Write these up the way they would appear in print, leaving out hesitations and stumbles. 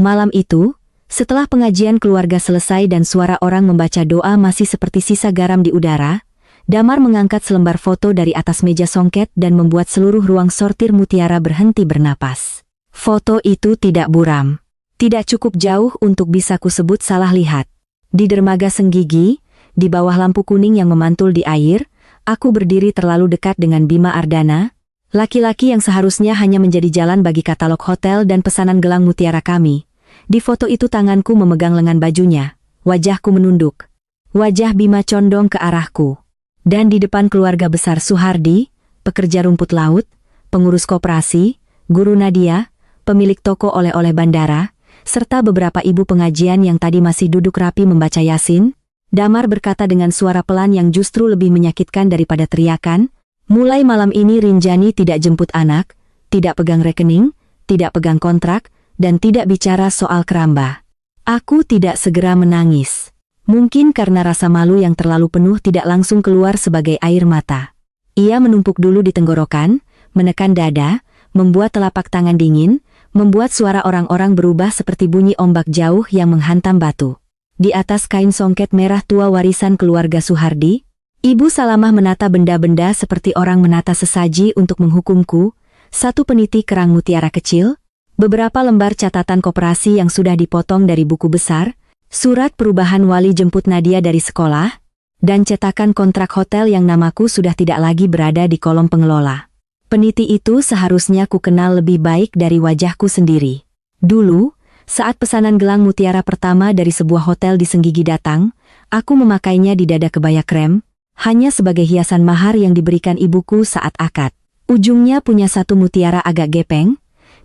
Malam itu, setelah pengajian keluarga selesai dan suara orang membaca doa masih seperti sisa garam di udara, Damar mengangkat selembar foto dari atas meja songket dan membuat seluruh ruang sortir Mutiara berhenti bernapas. Foto itu tidak buram. Tidak cukup jauh untuk bisa kusebut salah lihat. Di dermaga Senggigi, di bawah lampu kuning yang memantul di air, aku berdiri terlalu dekat dengan Bima Ardana, laki-laki yang seharusnya hanya menjadi jalan bagi katalog hotel dan pesanan gelang mutiara kami. Di foto itu tanganku memegang lengan bajunya, wajahku menunduk. Wajah Bima condong ke arahku. Dan di depan keluarga besar Suhardi, pekerja rumput laut, pengurus koperasi, guru Nadia, pemilik toko oleh-oleh bandara, serta beberapa ibu pengajian yang tadi masih duduk rapi membaca Yasin, Damar berkata dengan suara pelan yang justru lebih menyakitkan daripada teriakan, mulai malam ini Rinjani tidak jemput anak, tidak pegang rekening, tidak pegang kontrak, dan tidak bicara soal keramba. Aku tidak segera menangis. Mungkin karena rasa malu yang terlalu penuh tidak langsung keluar sebagai air mata. Ia menumpuk dulu di tenggorokan, menekan dada, membuat telapak tangan dingin, membuat suara orang-orang berubah seperti bunyi ombak jauh yang menghantam batu. Di atas kain songket merah tua warisan keluarga Suhardi, Ibu Salamah menata benda-benda seperti orang menata sesaji untuk menghukumku, satu peniti kerang mutiara kecil, beberapa lembar catatan koperasi yang sudah dipotong dari buku besar, surat perubahan wali jemput Nadia dari sekolah, dan cetakan kontrak hotel yang namaku sudah tidak lagi berada di kolom pengelola. Peniti itu seharusnya ku kenal lebih baik dari wajahku sendiri. Dulu, saat pesanan gelang mutiara pertama dari sebuah hotel di Senggigi datang, aku memakainya di dada kebaya krem, hanya sebagai hiasan mahar yang diberikan ibuku saat akad. Ujungnya punya satu mutiara agak gepeng,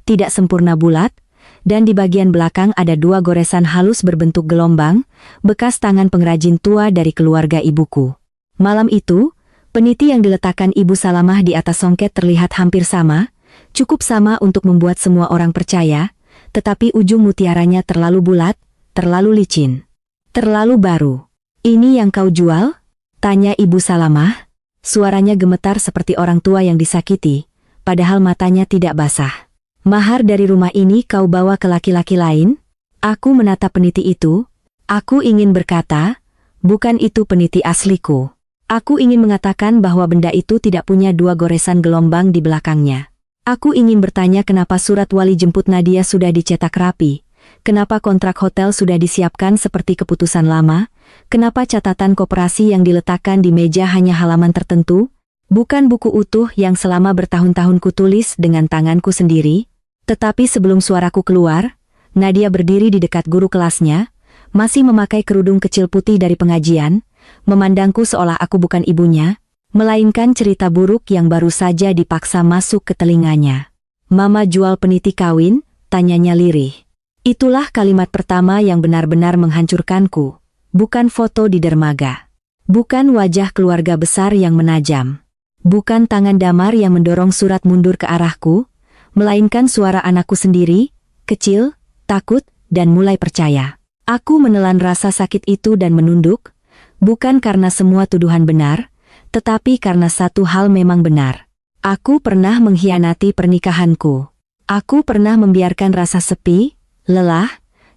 tidak sempurna bulat, dan di bagian belakang ada dua goresan halus berbentuk gelombang, bekas tangan pengrajin tua dari keluarga ibuku. Malam itu, peniti yang diletakkan Ibu Salamah di atas songket terlihat hampir sama, cukup sama untuk membuat semua orang percaya, tetapi ujung mutiaranya terlalu bulat, terlalu licin, terlalu baru. "Ini yang kau jual?" tanya Ibu Salamah. Suaranya gemetar seperti orang tua yang disakiti, padahal matanya tidak basah. "Mahar dari rumah ini kau bawa ke laki-laki lain?" Aku menatap peniti itu. Aku ingin berkata, bukan itu peniti asliku. Aku ingin mengatakan bahwa benda itu tidak punya dua goresan gelombang di belakangnya. Aku ingin bertanya kenapa surat wali jemput Nadia sudah dicetak rapi, kenapa kontrak hotel sudah disiapkan seperti keputusan lama, kenapa catatan koperasi yang diletakkan di meja hanya halaman tertentu, bukan buku utuh yang selama bertahun-tahun kutulis dengan tanganku sendiri. Tetapi sebelum suaraku keluar, Nadia berdiri di dekat guru kelasnya, masih memakai kerudung kecil putih dari pengajian, memandangku seolah aku bukan ibunya, melainkan cerita buruk yang baru saja dipaksa masuk ke telinganya. "Mama jual peniti kawin?" tanyanya lirih. Itulah kalimat pertama yang benar-benar menghancurkanku, bukan foto di dermaga. Bukan wajah keluarga besar yang menajam. Bukan tangan Damar yang mendorong surat mundur ke arahku, melainkan suara anakku sendiri, kecil, takut, dan mulai percaya. Aku menelan rasa sakit itu dan menunduk, bukan karena semua tuduhan benar, tetapi karena satu hal memang benar. Aku pernah mengkhianati pernikahanku. Aku pernah membiarkan rasa sepi, lelah,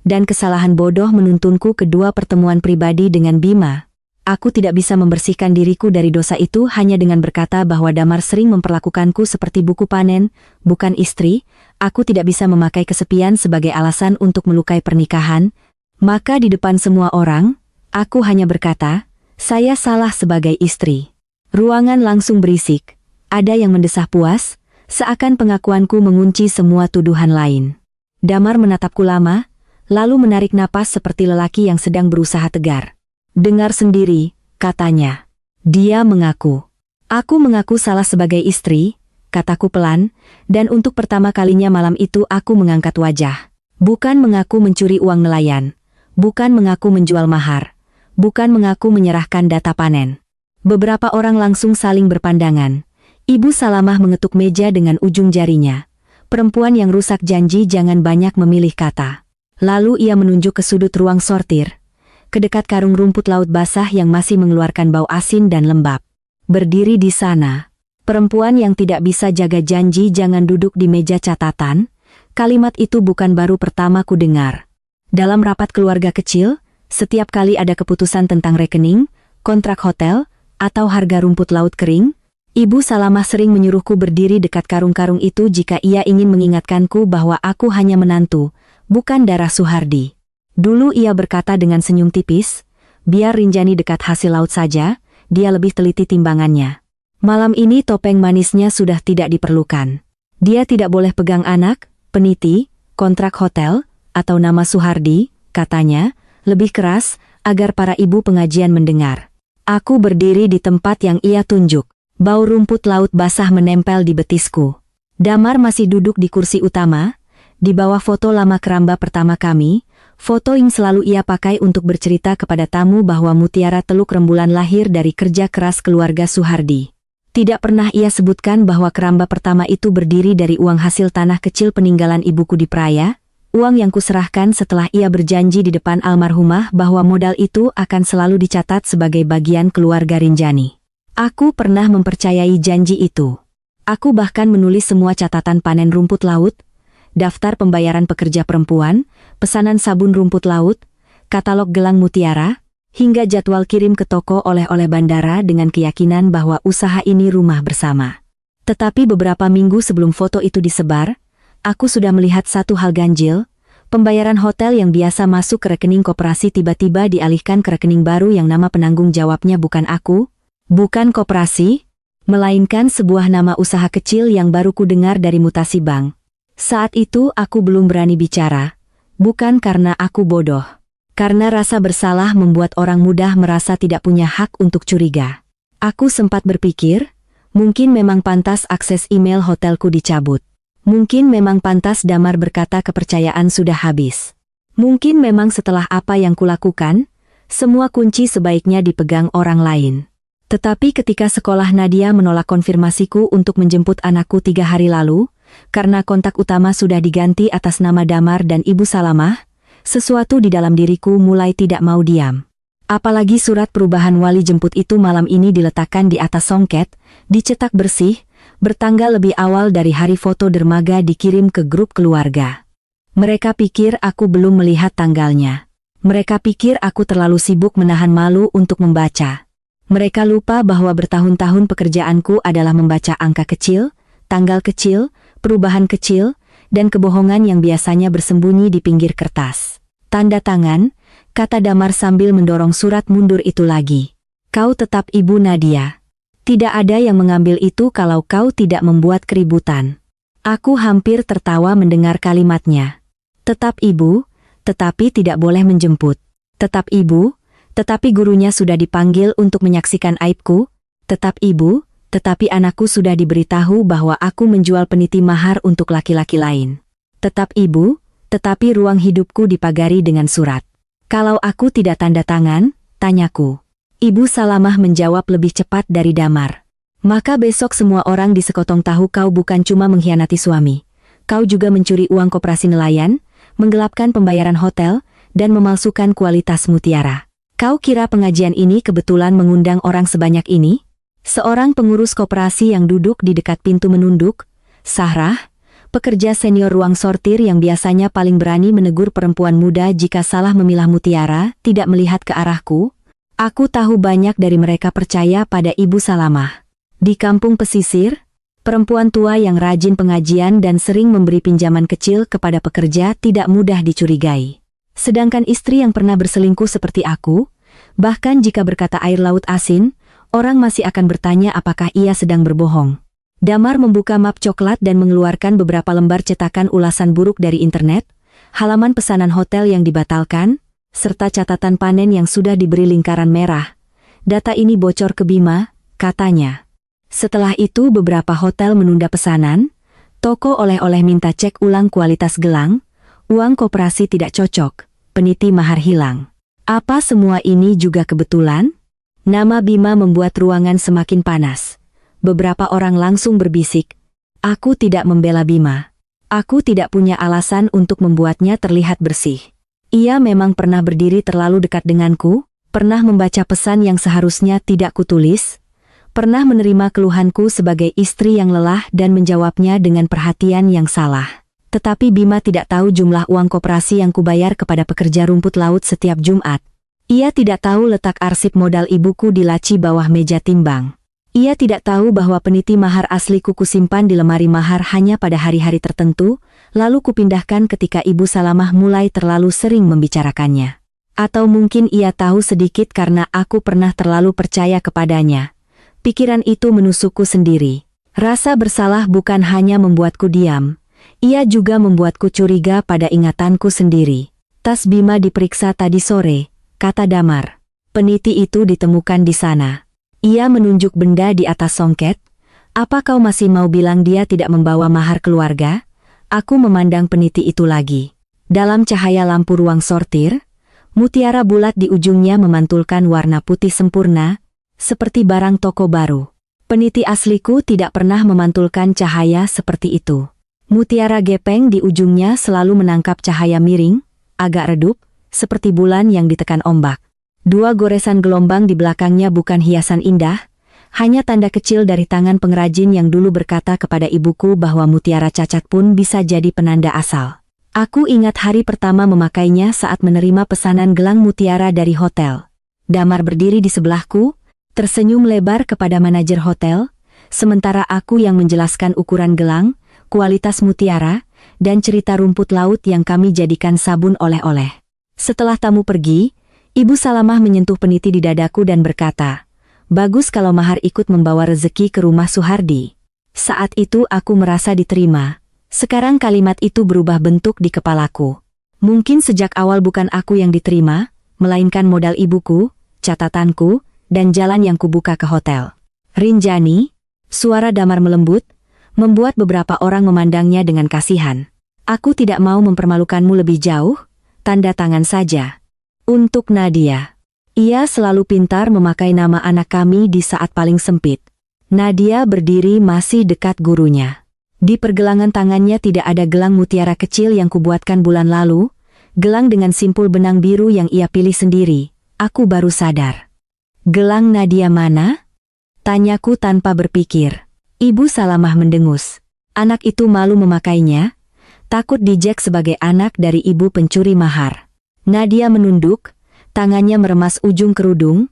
dan kesalahan bodoh menuntunku ke dua pertemuan pribadi dengan Bima. Aku tidak bisa membersihkan diriku dari dosa itu hanya dengan berkata bahwa Damar sering memperlakukanku seperti buku panen, bukan istri. Aku tidak bisa memakai kesepian sebagai alasan untuk melukai pernikahan. Maka di depan semua orang, aku hanya berkata, saya salah sebagai istri. Ruangan langsung berisik. Ada yang mendesah puas, seakan pengakuanku mengunci semua tuduhan lain. Damar menatapku lama, lalu menarik napas seperti lelaki yang sedang berusaha tegar. "Dengar sendiri," katanya. Dia mengaku. "Aku mengaku salah sebagai istri," kataku pelan, dan untuk pertama kalinya malam itu aku mengangkat wajah. Bukan mengaku mencuri uang nelayan. Bukan mengaku menjual mahar. Bukan mengaku menyerahkan data panen. Beberapa orang langsung saling berpandangan. Ibu Salamah mengetuk meja dengan ujung jarinya. Perempuan yang rusak janji jangan banyak memilih kata. Lalu ia menunjuk ke sudut ruang sortir, ke dekat karung rumput laut basah yang masih mengeluarkan bau asin dan lembab. Berdiri di sana, perempuan yang tidak bisa jaga janji jangan duduk di meja catatan, Kalimat itu bukan baru pertama ku dengar. Dalam rapat keluarga kecil, setiap kali ada keputusan tentang rekening, kontrak hotel, atau harga rumput laut kering, Ibu Salamah sering menyuruhku berdiri dekat karung-karung itu jika ia ingin mengingatkanku bahwa aku hanya menantu, bukan darah Suhardi. Dulu ia berkata dengan senyum tipis, biar Rinjani dekat hasil laut saja, dia lebih teliti timbangannya. Malam ini topeng manisnya sudah tidak diperlukan. Dia tidak boleh pegang anak, peniti, kontrak hotel, atau nama Suhardi, katanya, lebih keras, agar para ibu pengajian mendengar. Aku berdiri di tempat yang ia tunjuk. Bau rumput laut basah menempel di betisku. Damar masih duduk di kursi utama, di bawah foto lama keramba pertama kami, foto yang selalu ia pakai untuk bercerita kepada tamu bahwa Mutiara Teluk Rembulan lahir dari kerja keras keluarga Suhardi. Tidak pernah ia sebutkan bahwa keramba pertama itu berdiri dari uang hasil tanah kecil peninggalan ibuku di Praya, uang yang kuserahkan setelah ia berjanji di depan almarhumah bahwa modal itu akan selalu dicatat sebagai bagian keluarga Rinjani. Aku pernah mempercayai janji itu. Aku bahkan menulis semua catatan panen rumput laut, daftar pembayaran pekerja perempuan, pesanan sabun rumput laut, katalog gelang mutiara, hingga jadwal kirim ke toko oleh-oleh bandara dengan keyakinan bahwa usaha ini rumah bersama. Tetapi beberapa minggu sebelum foto itu disebar, aku sudah melihat satu hal ganjil, pembayaran hotel yang biasa masuk ke rekening koperasi tiba-tiba dialihkan ke rekening baru yang nama penanggung jawabnya bukan aku, bukan koperasi, melainkan sebuah nama usaha kecil yang baru ku dengar dari mutasi bank. Saat itu aku belum berani bicara, bukan karena aku bodoh. Karena rasa bersalah membuat orang mudah merasa tidak punya hak untuk curiga. Aku sempat berpikir, mungkin memang pantas akses email hotelku dicabut. Mungkin memang pantas Damar berkata kepercayaan sudah habis. Mungkin memang setelah apa yang kulakukan, semua kunci sebaiknya dipegang orang lain. Tetapi ketika sekolah Nadia menolak konfirmasiku untuk menjemput anakku 3 hari lalu, karena kontak utama sudah diganti atas nama Damar dan Ibu Salamah, sesuatu di dalam diriku mulai tidak mau diam. Apalagi surat perubahan wali jemput itu malam ini diletakkan di atas songket, dicetak bersih, bertanggal lebih awal dari hari foto dermaga dikirim ke grup keluarga. Mereka pikir aku belum melihat tanggalnya. Mereka pikir aku terlalu sibuk menahan malu untuk membaca. Mereka lupa bahwa bertahun-tahun pekerjaanku adalah membaca angka kecil, tanggal kecil, perubahan kecil, dan kebohongan yang biasanya bersembunyi di pinggir kertas. Tanda tangan, kata Damar sambil mendorong surat mundur itu lagi. Kau tetap Ibu Nadia. Tidak ada yang mengambil itu kalau kau tidak membuat keributan. Aku hampir tertawa mendengar kalimatnya. Tetap ibu, tetapi tidak boleh menjemput. Tetap ibu, tetapi gurunya sudah dipanggil untuk menyaksikan aibku. Tetap ibu, tetapi anakku sudah diberitahu bahwa aku menjual peniti mahar untuk laki-laki lain. Tetap ibu, tetapi ruang hidupku dipagari dengan surat. Kalau aku tidak tanda tangan, tanyaku. Ibu Salamah menjawab lebih cepat dari Damar. Maka besok semua orang di sekotong tahu kau bukan cuma mengkhianati suami. Kau juga mencuri uang koperasi nelayan, menggelapkan pembayaran hotel, dan memalsukan kualitas mutiara. Kau kira pengajian ini kebetulan mengundang orang sebanyak ini? Seorang pengurus koperasi yang duduk di dekat pintu menunduk, Sahrah, pekerja senior ruang sortir yang biasanya paling berani menegur perempuan muda jika salah memilah mutiara, tidak melihat ke arahku. Aku tahu banyak dari mereka percaya pada Ibu Salamah. Di kampung pesisir, perempuan tua yang rajin pengajian dan sering memberi pinjaman kecil kepada pekerja tidak mudah dicurigai. Sedangkan istri yang pernah berselingkuh seperti aku, bahkan jika berkata air laut asin, orang masih akan bertanya apakah ia sedang berbohong. Damar membuka map coklat dan mengeluarkan beberapa lembar cetakan ulasan buruk dari internet, halaman pesanan hotel yang dibatalkan, serta catatan panen yang sudah diberi lingkaran merah. Data ini bocor ke Bima, katanya. Setelah itu beberapa hotel menunda pesanan, toko oleh-oleh minta cek ulang kualitas gelang, uang koperasi tidak cocok, peniti mahar hilang. Apa semua ini juga kebetulan? Nama Bima membuat ruangan semakin panas. Beberapa orang langsung berbisik, aku tidak membela Bima. Aku tidak punya alasan untuk membuatnya terlihat bersih. Ia memang pernah berdiri terlalu dekat denganku, pernah membaca pesan yang seharusnya tidak kutulis, pernah menerima keluhanku sebagai istri yang lelah dan menjawabnya dengan perhatian yang salah. Tetapi Bima tidak tahu jumlah uang koperasi yang kubayar kepada pekerja rumput laut setiap Jumat. Ia tidak tahu letak arsip modal ibuku di laci bawah meja timbang. Ia tidak tahu bahwa peniti mahar asliku kusimpan di lemari mahar hanya pada hari-hari tertentu, lalu kupindahkan ketika Ibu Salamah mulai terlalu sering membicarakannya. Atau mungkin ia tahu sedikit karena aku pernah terlalu percaya kepadanya. Pikiran itu menusukku sendiri. Rasa bersalah bukan hanya membuatku diam, ia juga membuatku curiga pada ingatanku sendiri. Tas Bima diperiksa tadi sore, kata Damar. Peniti itu ditemukan di sana. Ia menunjuk benda di atas songket. Apa kau masih mau bilang dia tidak membawa mahar keluarga? Aku memandang peniti itu lagi. Dalam cahaya lampu ruang sortir, mutiara bulat di ujungnya memantulkan warna putih sempurna, seperti barang toko baru. Peniti asliku tidak pernah memantulkan cahaya seperti itu. Mutiara gepeng di ujungnya selalu menangkap cahaya miring, agak redup, seperti bulan yang ditekan ombak. Dua goresan gelombang di belakangnya bukan hiasan indah, hanya tanda kecil dari tangan pengrajin yang dulu berkata kepada ibuku bahwa mutiara cacat pun bisa jadi penanda asal. Aku ingat hari pertama memakainya saat menerima pesanan gelang mutiara dari hotel. Damar berdiri di sebelahku, tersenyum lebar kepada manajer hotel, sementara aku yang menjelaskan ukuran gelang, kualitas mutiara, dan cerita rumput laut yang kami jadikan sabun oleh-oleh. Setelah tamu pergi, Ibu Salamah menyentuh peniti di dadaku dan berkata, "Bagus kalau mahar ikut membawa rezeki ke rumah Suhardi." Saat itu aku merasa diterima. Sekarang kalimat itu berubah bentuk di kepalaku. Mungkin sejak awal bukan aku yang diterima, melainkan modal ibuku, catatanku, dan jalan yang kubuka ke hotel. Rinjani, suara Damar melembut, membuat beberapa orang memandangnya dengan kasihan. Aku tidak mau mempermalukanmu lebih jauh, tanda tangan saja. Untuk Nadia. Ia selalu pintar memakai nama anak kami di saat paling sempit. Nadia berdiri masih dekat gurunya. Di pergelangan tangannya tidak ada gelang mutiara kecil yang kubuatkan bulan lalu, gelang dengan simpul benang biru yang ia pilih sendiri. Aku baru sadar. Gelang Nadia mana? Tanyaku tanpa berpikir. Ibu Salamah mendengus. Anak itu malu memakainya, takut dijek sebagai anak dari ibu pencuri mahar. Nadia menunduk, tangannya meremas ujung kerudung.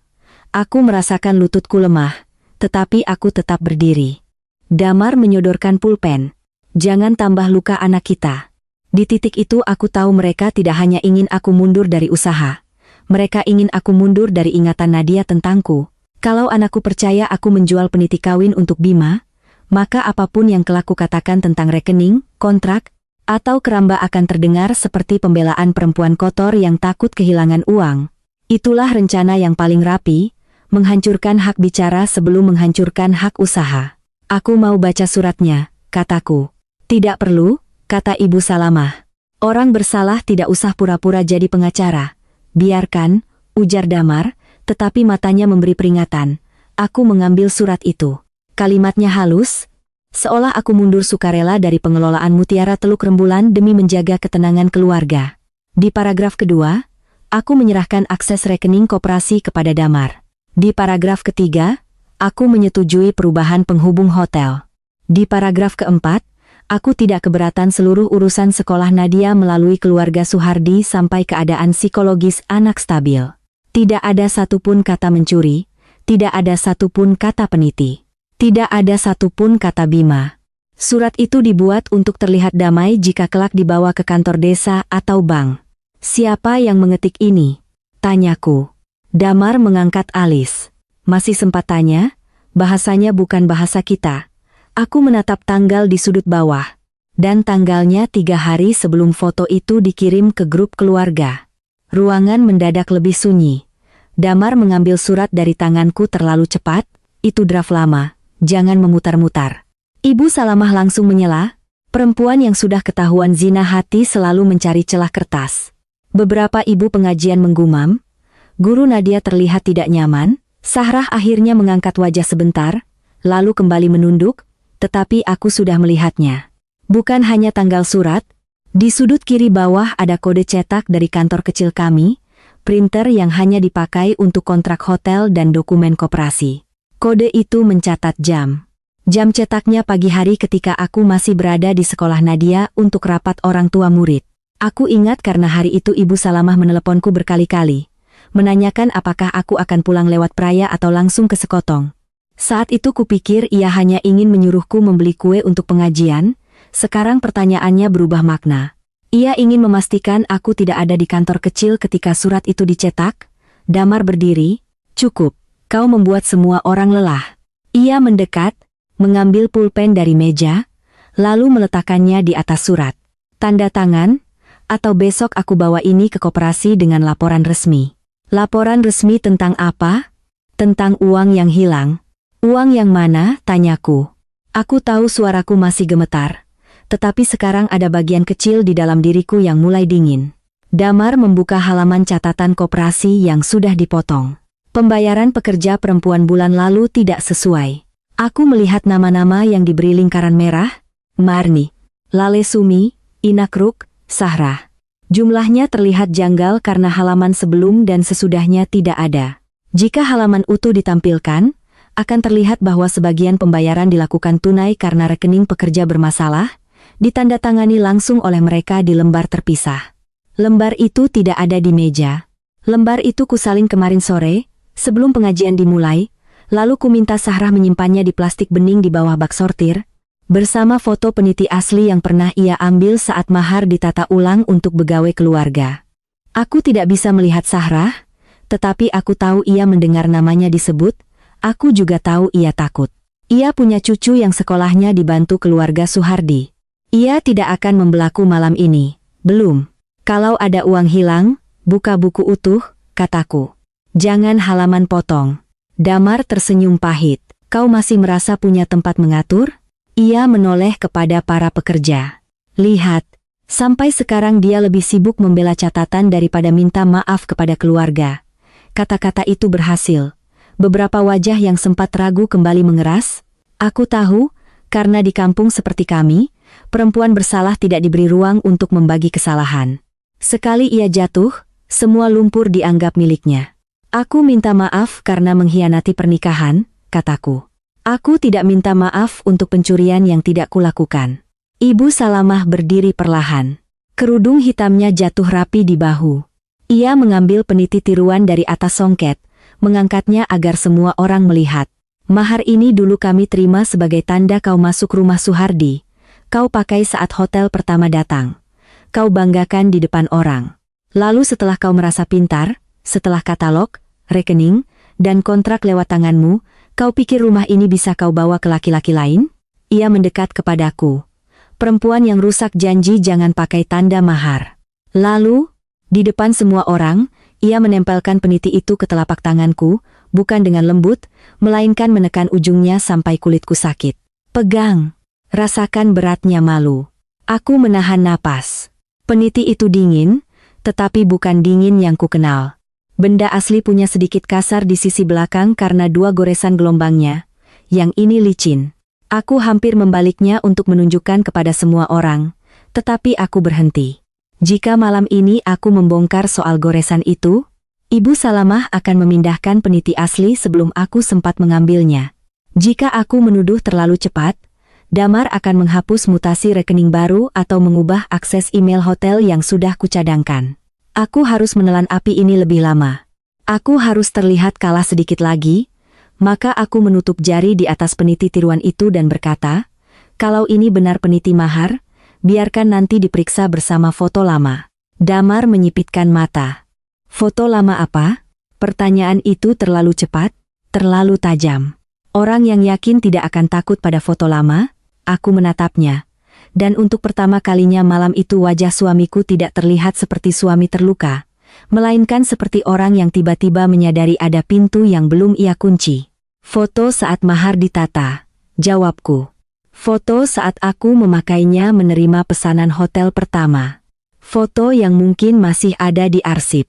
Aku merasakan lututku lemah, tetapi aku tetap berdiri. Damar menyodorkan pulpen. Jangan tambah luka anak kita. Di titik itu aku tahu mereka tidak hanya ingin aku mundur dari usaha. Mereka ingin aku mundur dari ingatan Nadia tentangku. Kalau anakku percaya aku menjual peniti kawin untuk Bima, maka apapun yang kelak kukatakan tentang rekening, kontrak, atau keramba akan terdengar seperti pembelaan perempuan kotor yang takut kehilangan uang. Itulah rencana yang paling rapi, menghancurkan hak bicara sebelum menghancurkan hak usaha. Aku mau baca suratnya, kataku. Tidak perlu, kata Ibu Salamah. Orang bersalah tidak usah pura-pura jadi pengacara. Biarkan, ujar Damar, tetapi matanya memberi peringatan. Aku mengambil surat itu. Kalimatnya halus, seolah aku mundur sukarela dari pengelolaan Mutiara Teluk Rembulan demi menjaga ketenangan keluarga. Di paragraf kedua, aku menyerahkan akses rekening koperasi kepada Damar. Di paragraf ketiga, aku menyetujui perubahan penghubung hotel. Di paragraf keempat, aku tidak keberatan seluruh urusan sekolah Nadia melalui keluarga Suhardi sampai keadaan psikologis anak stabil. Tidak ada satupun kata mencuri, tidak ada satupun kata peniti. Tidak ada satupun kata Bima. Surat itu dibuat untuk terlihat damai jika kelak dibawa ke kantor desa atau bank. Siapa yang mengetik ini? Tanyaku. Damar mengangkat alis. Masih sempat tanya? Bahasanya bukan bahasa kita. Aku menatap tanggal di sudut bawah. Dan tanggalnya 3 hari sebelum foto itu dikirim ke grup keluarga. Ruangan mendadak lebih sunyi. Damar mengambil surat dari tanganku terlalu cepat. Itu draft lama. Jangan memutar-mutar. Ibu Salamah langsung menyela. Perempuan yang sudah ketahuan zina hati selalu mencari celah kertas. Beberapa ibu pengajian menggumam. Guru Nadia terlihat tidak nyaman. Sahrah akhirnya mengangkat wajah sebentar, lalu kembali menunduk, tetapi aku sudah melihatnya. Bukan hanya tanggal surat, di sudut kiri bawah ada kode cetak dari kantor kecil kami, printer yang hanya dipakai untuk kontrak hotel dan dokumen koperasi. Kode itu mencatat jam. Jam cetaknya pagi hari ketika aku masih berada di sekolah Nadia untuk rapat orang tua murid. Aku ingat karena hari itu Ibu Salamah meneleponku berkali-kali, menanyakan apakah aku akan pulang lewat Praya atau langsung ke Sekotong. Saat itu kupikir ia hanya ingin menyuruhku membeli kue untuk pengajian. Sekarang pertanyaannya berubah makna. Ia ingin memastikan aku tidak ada di kantor kecil ketika surat itu dicetak. Damar berdiri. Cukup, kau membuat semua orang lelah. Ia mendekat, mengambil pulpen dari meja, lalu meletakkannya di atas surat. Tanda tangan, atau besok aku bawa ini ke koperasi dengan laporan resmi. Laporan resmi tentang apa? Tentang uang yang hilang. Uang yang mana? Tanyaku. Aku tahu suaraku masih gemetar. Tetapi sekarang ada bagian kecil di dalam diriku yang mulai dingin. Damar membuka halaman catatan koperasi yang sudah dipotong. Pembayaran pekerja perempuan bulan lalu tidak sesuai. Aku melihat nama-nama yang diberi lingkaran merah. Marni, Lale Sumi, Inakruk, Sahra. Jumlahnya terlihat janggal karena halaman sebelum dan sesudahnya tidak ada. Jika halaman utuh ditampilkan, akan terlihat bahwa sebagian pembayaran dilakukan tunai karena rekening pekerja bermasalah, ditandatangani langsung oleh mereka di lembar terpisah. Lembar itu tidak ada di meja. Lembar itu kusalin kemarin sore, sebelum pengajian dimulai, lalu ku minta Sahrah menyimpannya di plastik bening di bawah bak sortir, bersama foto peniti asli yang pernah ia ambil saat mahar ditata ulang untuk begawai keluarga. Aku tidak bisa melihat Sahrah, tetapi aku tahu ia mendengar namanya disebut, aku juga tahu ia takut. Ia punya cucu yang sekolahnya dibantu keluarga Suhardi. Ia tidak akan membelaku malam ini. Belum. Kalau ada uang hilang, buka buku utuh, kataku. Jangan halaman potong. Damar tersenyum pahit. Kau masih merasa punya tempat mengatur? Ia menoleh kepada para pekerja. Lihat, sampai sekarang dia lebih sibuk membela catatan daripada minta maaf kepada keluarga. Kata-kata itu berhasil. Beberapa wajah yang sempat ragu kembali mengeras. Aku tahu, karena di kampung seperti kami, perempuan bersalah tidak diberi ruang untuk membagi kesalahan. Sekali ia jatuh, semua lumpur dianggap miliknya. Aku minta maaf karena mengkhianati pernikahan, kataku. Aku tidak minta maaf untuk pencurian yang tidak kulakukan. Ibu Salamah berdiri perlahan. Kerudung hitamnya jatuh rapi di bahu. Ia mengambil peniti tiruan dari atas songket, mengangkatnya agar semua orang melihat. Mahar ini dulu kami terima sebagai tanda kau masuk rumah Suhardi. Kau pakai saat hotel pertama datang. Kau banggakan di depan orang. Lalu setelah kau merasa pintar, setelah katalog, rekening, dan kontrak lewat tanganmu, kau pikir rumah ini bisa kau bawa ke laki-laki lain? Ia mendekat kepadaku. Perempuan yang rusak janji jangan pakai tanda mahar. Lalu, di depan semua orang, ia menempelkan peniti itu ke telapak tanganku, bukan dengan lembut, melainkan menekan ujungnya sampai kulitku sakit. Pegang. Rasakan beratnya malu. Aku menahan napas. Peniti itu dingin, tetapi bukan dingin yang kukenal. Benda asli punya sedikit kasar di sisi belakang karena dua goresan gelombangnya. Yang ini licin. Aku hampir membaliknya untuk menunjukkan kepada semua orang, tetapi aku berhenti. Jika malam ini aku membongkar soal goresan itu, Ibu Salamah akan memindahkan peniti asli sebelum aku sempat mengambilnya. Jika aku menuduh terlalu cepat, Damar akan menghapus mutasi rekening baru atau mengubah akses email hotel yang sudah kucadangkan. Aku harus menelan api ini lebih lama. Aku harus terlihat kalah sedikit lagi, maka aku menutup jari di atas peniti tiruan itu dan berkata, kalau ini benar peniti mahar, biarkan nanti diperiksa bersama foto lama. Damar menyipitkan mata. Foto lama apa? Pertanyaan itu terlalu cepat, terlalu tajam. Orang yang yakin tidak akan takut pada foto lama, aku menatapnya. Dan untuk pertama kalinya malam itu wajah suamiku tidak terlihat seperti suami terluka, melainkan seperti orang yang tiba-tiba menyadari ada pintu yang belum ia kunci. Foto saat mahar ditata, jawabku. Foto saat aku memakainya menerima pesanan hotel pertama. Foto yang mungkin masih ada di arsip.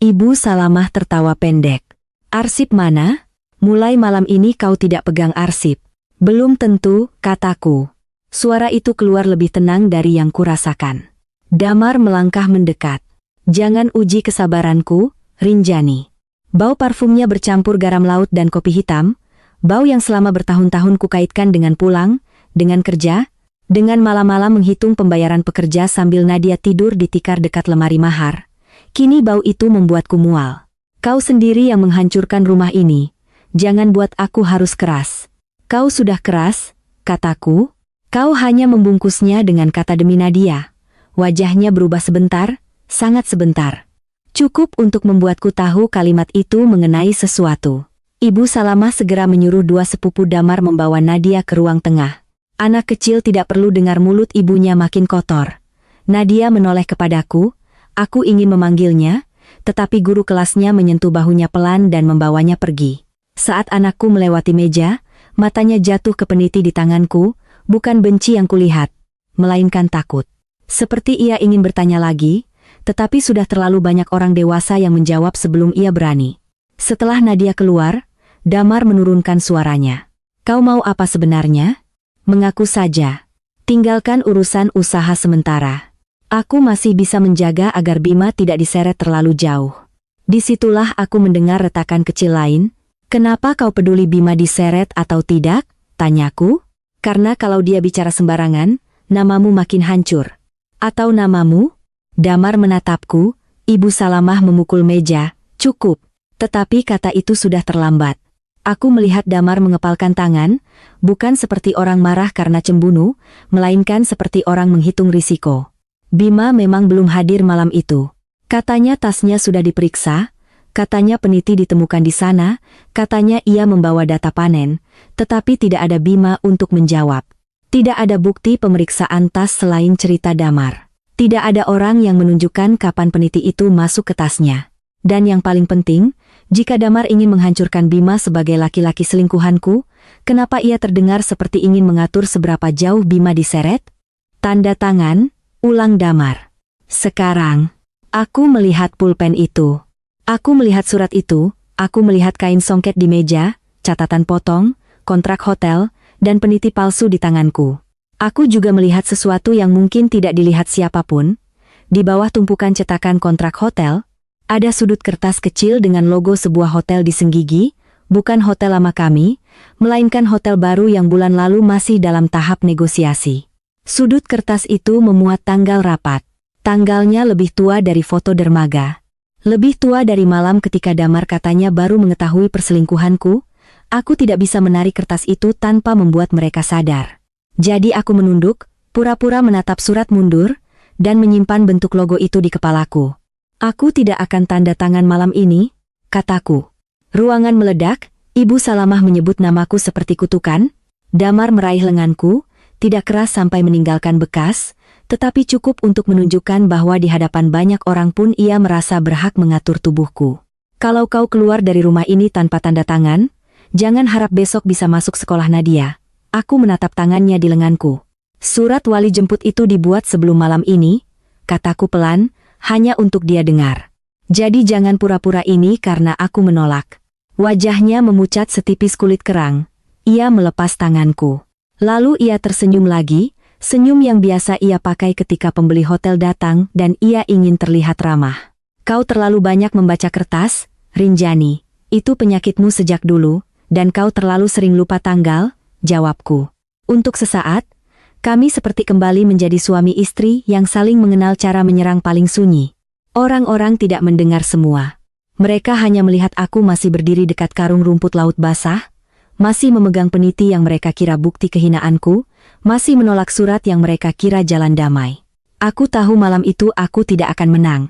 Ibu Salamah tertawa pendek. Arsip mana? Mulai malam ini kau tidak pegang arsip. Belum tentu, kataku. Suara itu keluar lebih tenang dari yang kurasakan. Damar melangkah mendekat. Jangan uji kesabaranku, Rinjani. Bau parfumnya bercampur garam laut dan kopi hitam, Bau yang selama bertahun-tahun kukaitkan dengan pulang, dengan kerja, dengan malam-malam menghitung pembayaran pekerja sambil Nadia tidur di tikar dekat lemari mahar. Kini bau itu membuatku mual. Kau sendiri yang menghancurkan rumah ini. Jangan buat aku harus keras. Kau sudah keras, kataku. Kau hanya membungkusnya dengan kata demi Nadia. Wajahnya berubah sebentar, sangat sebentar. Cukup untuk membuatku tahu kalimat itu mengenai sesuatu. Ibu Salamah segera menyuruh dua sepupu Damar membawa Nadia ke ruang tengah. Anak kecil tidak perlu dengar mulut ibunya makin kotor. Nadia menoleh kepadaku, aku ingin memanggilnya, tetapi guru kelasnya menyentuh bahunya pelan dan membawanya pergi. Saat anakku melewati meja, matanya jatuh ke peniti di tanganku, bukan benci yang kulihat, melainkan takut. Seperti ia ingin bertanya lagi, tetapi sudah terlalu banyak orang dewasa yang menjawab sebelum ia berani. Setelah Nadia keluar, Damar menurunkan suaranya. Kau mau apa sebenarnya? Mengaku saja. Tinggalkan urusan usaha sementara. Aku masih bisa menjaga agar Bima tidak diseret terlalu jauh. Disitulah aku mendengar retakan kecil lain. Kenapa kau peduli Bima diseret atau tidak? Tanyaku. Karena kalau dia bicara sembarangan, namamu makin hancur. Atau namamu? Damar menatapku, Ibu Salamah memukul meja, cukup. Tetapi kata itu sudah terlambat. Aku melihat Damar mengepalkan tangan, bukan seperti orang marah karena cemburu, melainkan seperti orang menghitung risiko. Bima memang belum hadir malam itu. Katanya tasnya sudah diperiksa, katanya peniti ditemukan di sana, katanya ia membawa data panen, tetapi tidak ada Bima untuk menjawab. Tidak ada bukti pemeriksaan tas selain cerita Damar. Tidak ada orang yang menunjukkan kapan peniti itu masuk ke tasnya. Dan yang paling penting, jika Damar ingin menghancurkan Bima sebagai laki-laki selingkuhanku, kenapa ia terdengar seperti ingin mengatur seberapa jauh Bima diseret? Tanda tangan, ulang Damar. Sekarang, aku melihat pulpen itu. Aku melihat surat itu, aku melihat kain songket di meja, catatan potong, kontrak hotel, dan peniti palsu di tanganku. Aku juga melihat sesuatu yang mungkin tidak dilihat siapapun. Di bawah tumpukan cetakan kontrak hotel, ada sudut kertas kecil dengan logo sebuah hotel di Senggigi, bukan hotel lama kami, melainkan hotel baru yang bulan lalu masih dalam tahap negosiasi. Sudut kertas itu memuat tanggal rapat. Tanggalnya lebih tua dari foto dermaga. Lebih tua dari malam ketika Damar katanya baru mengetahui perselingkuhanku. Aku tidak bisa menarik kertas itu tanpa membuat mereka sadar. Jadi aku menunduk, pura-pura menatap surat mundur, dan menyimpan bentuk logo itu di kepalaku. Aku tidak akan tanda tangan malam ini, kataku. Ruangan meledak, Ibu Salamah menyebut namaku seperti kutukan. Damar meraih lenganku, tidak keras sampai meninggalkan bekas, tetapi cukup untuk menunjukkan bahwa di hadapan banyak orang pun ia merasa berhak mengatur tubuhku. Kalau kau keluar dari rumah ini tanpa tanda tangan, jangan harap besok bisa masuk sekolah Nadia. Aku menatap tangannya di lenganku. Surat wali jemput itu dibuat sebelum malam ini, kataku pelan, hanya untuk dia dengar. Jadi jangan pura-pura ini karena aku menolak. Wajahnya memucat setipis kulit kerang. Ia melepas tanganku. Lalu ia tersenyum lagi, senyum yang biasa ia pakai ketika pembeli hotel datang dan ia ingin terlihat ramah. Kau terlalu banyak membaca kertas, Rinjani. Itu penyakitmu sejak dulu, dan kau terlalu sering lupa tanggal, jawabku. Untuk sesaat, kami seperti kembali menjadi suami istri yang saling mengenal cara menyerang paling sunyi. Orang-orang tidak mendengar semua. Mereka hanya melihat aku masih berdiri dekat karung rumput laut basah, masih memegang peniti yang mereka kira bukti kehinaanku, masih menolak surat yang mereka kira jalan damai. Aku tahu malam itu aku tidak akan menang.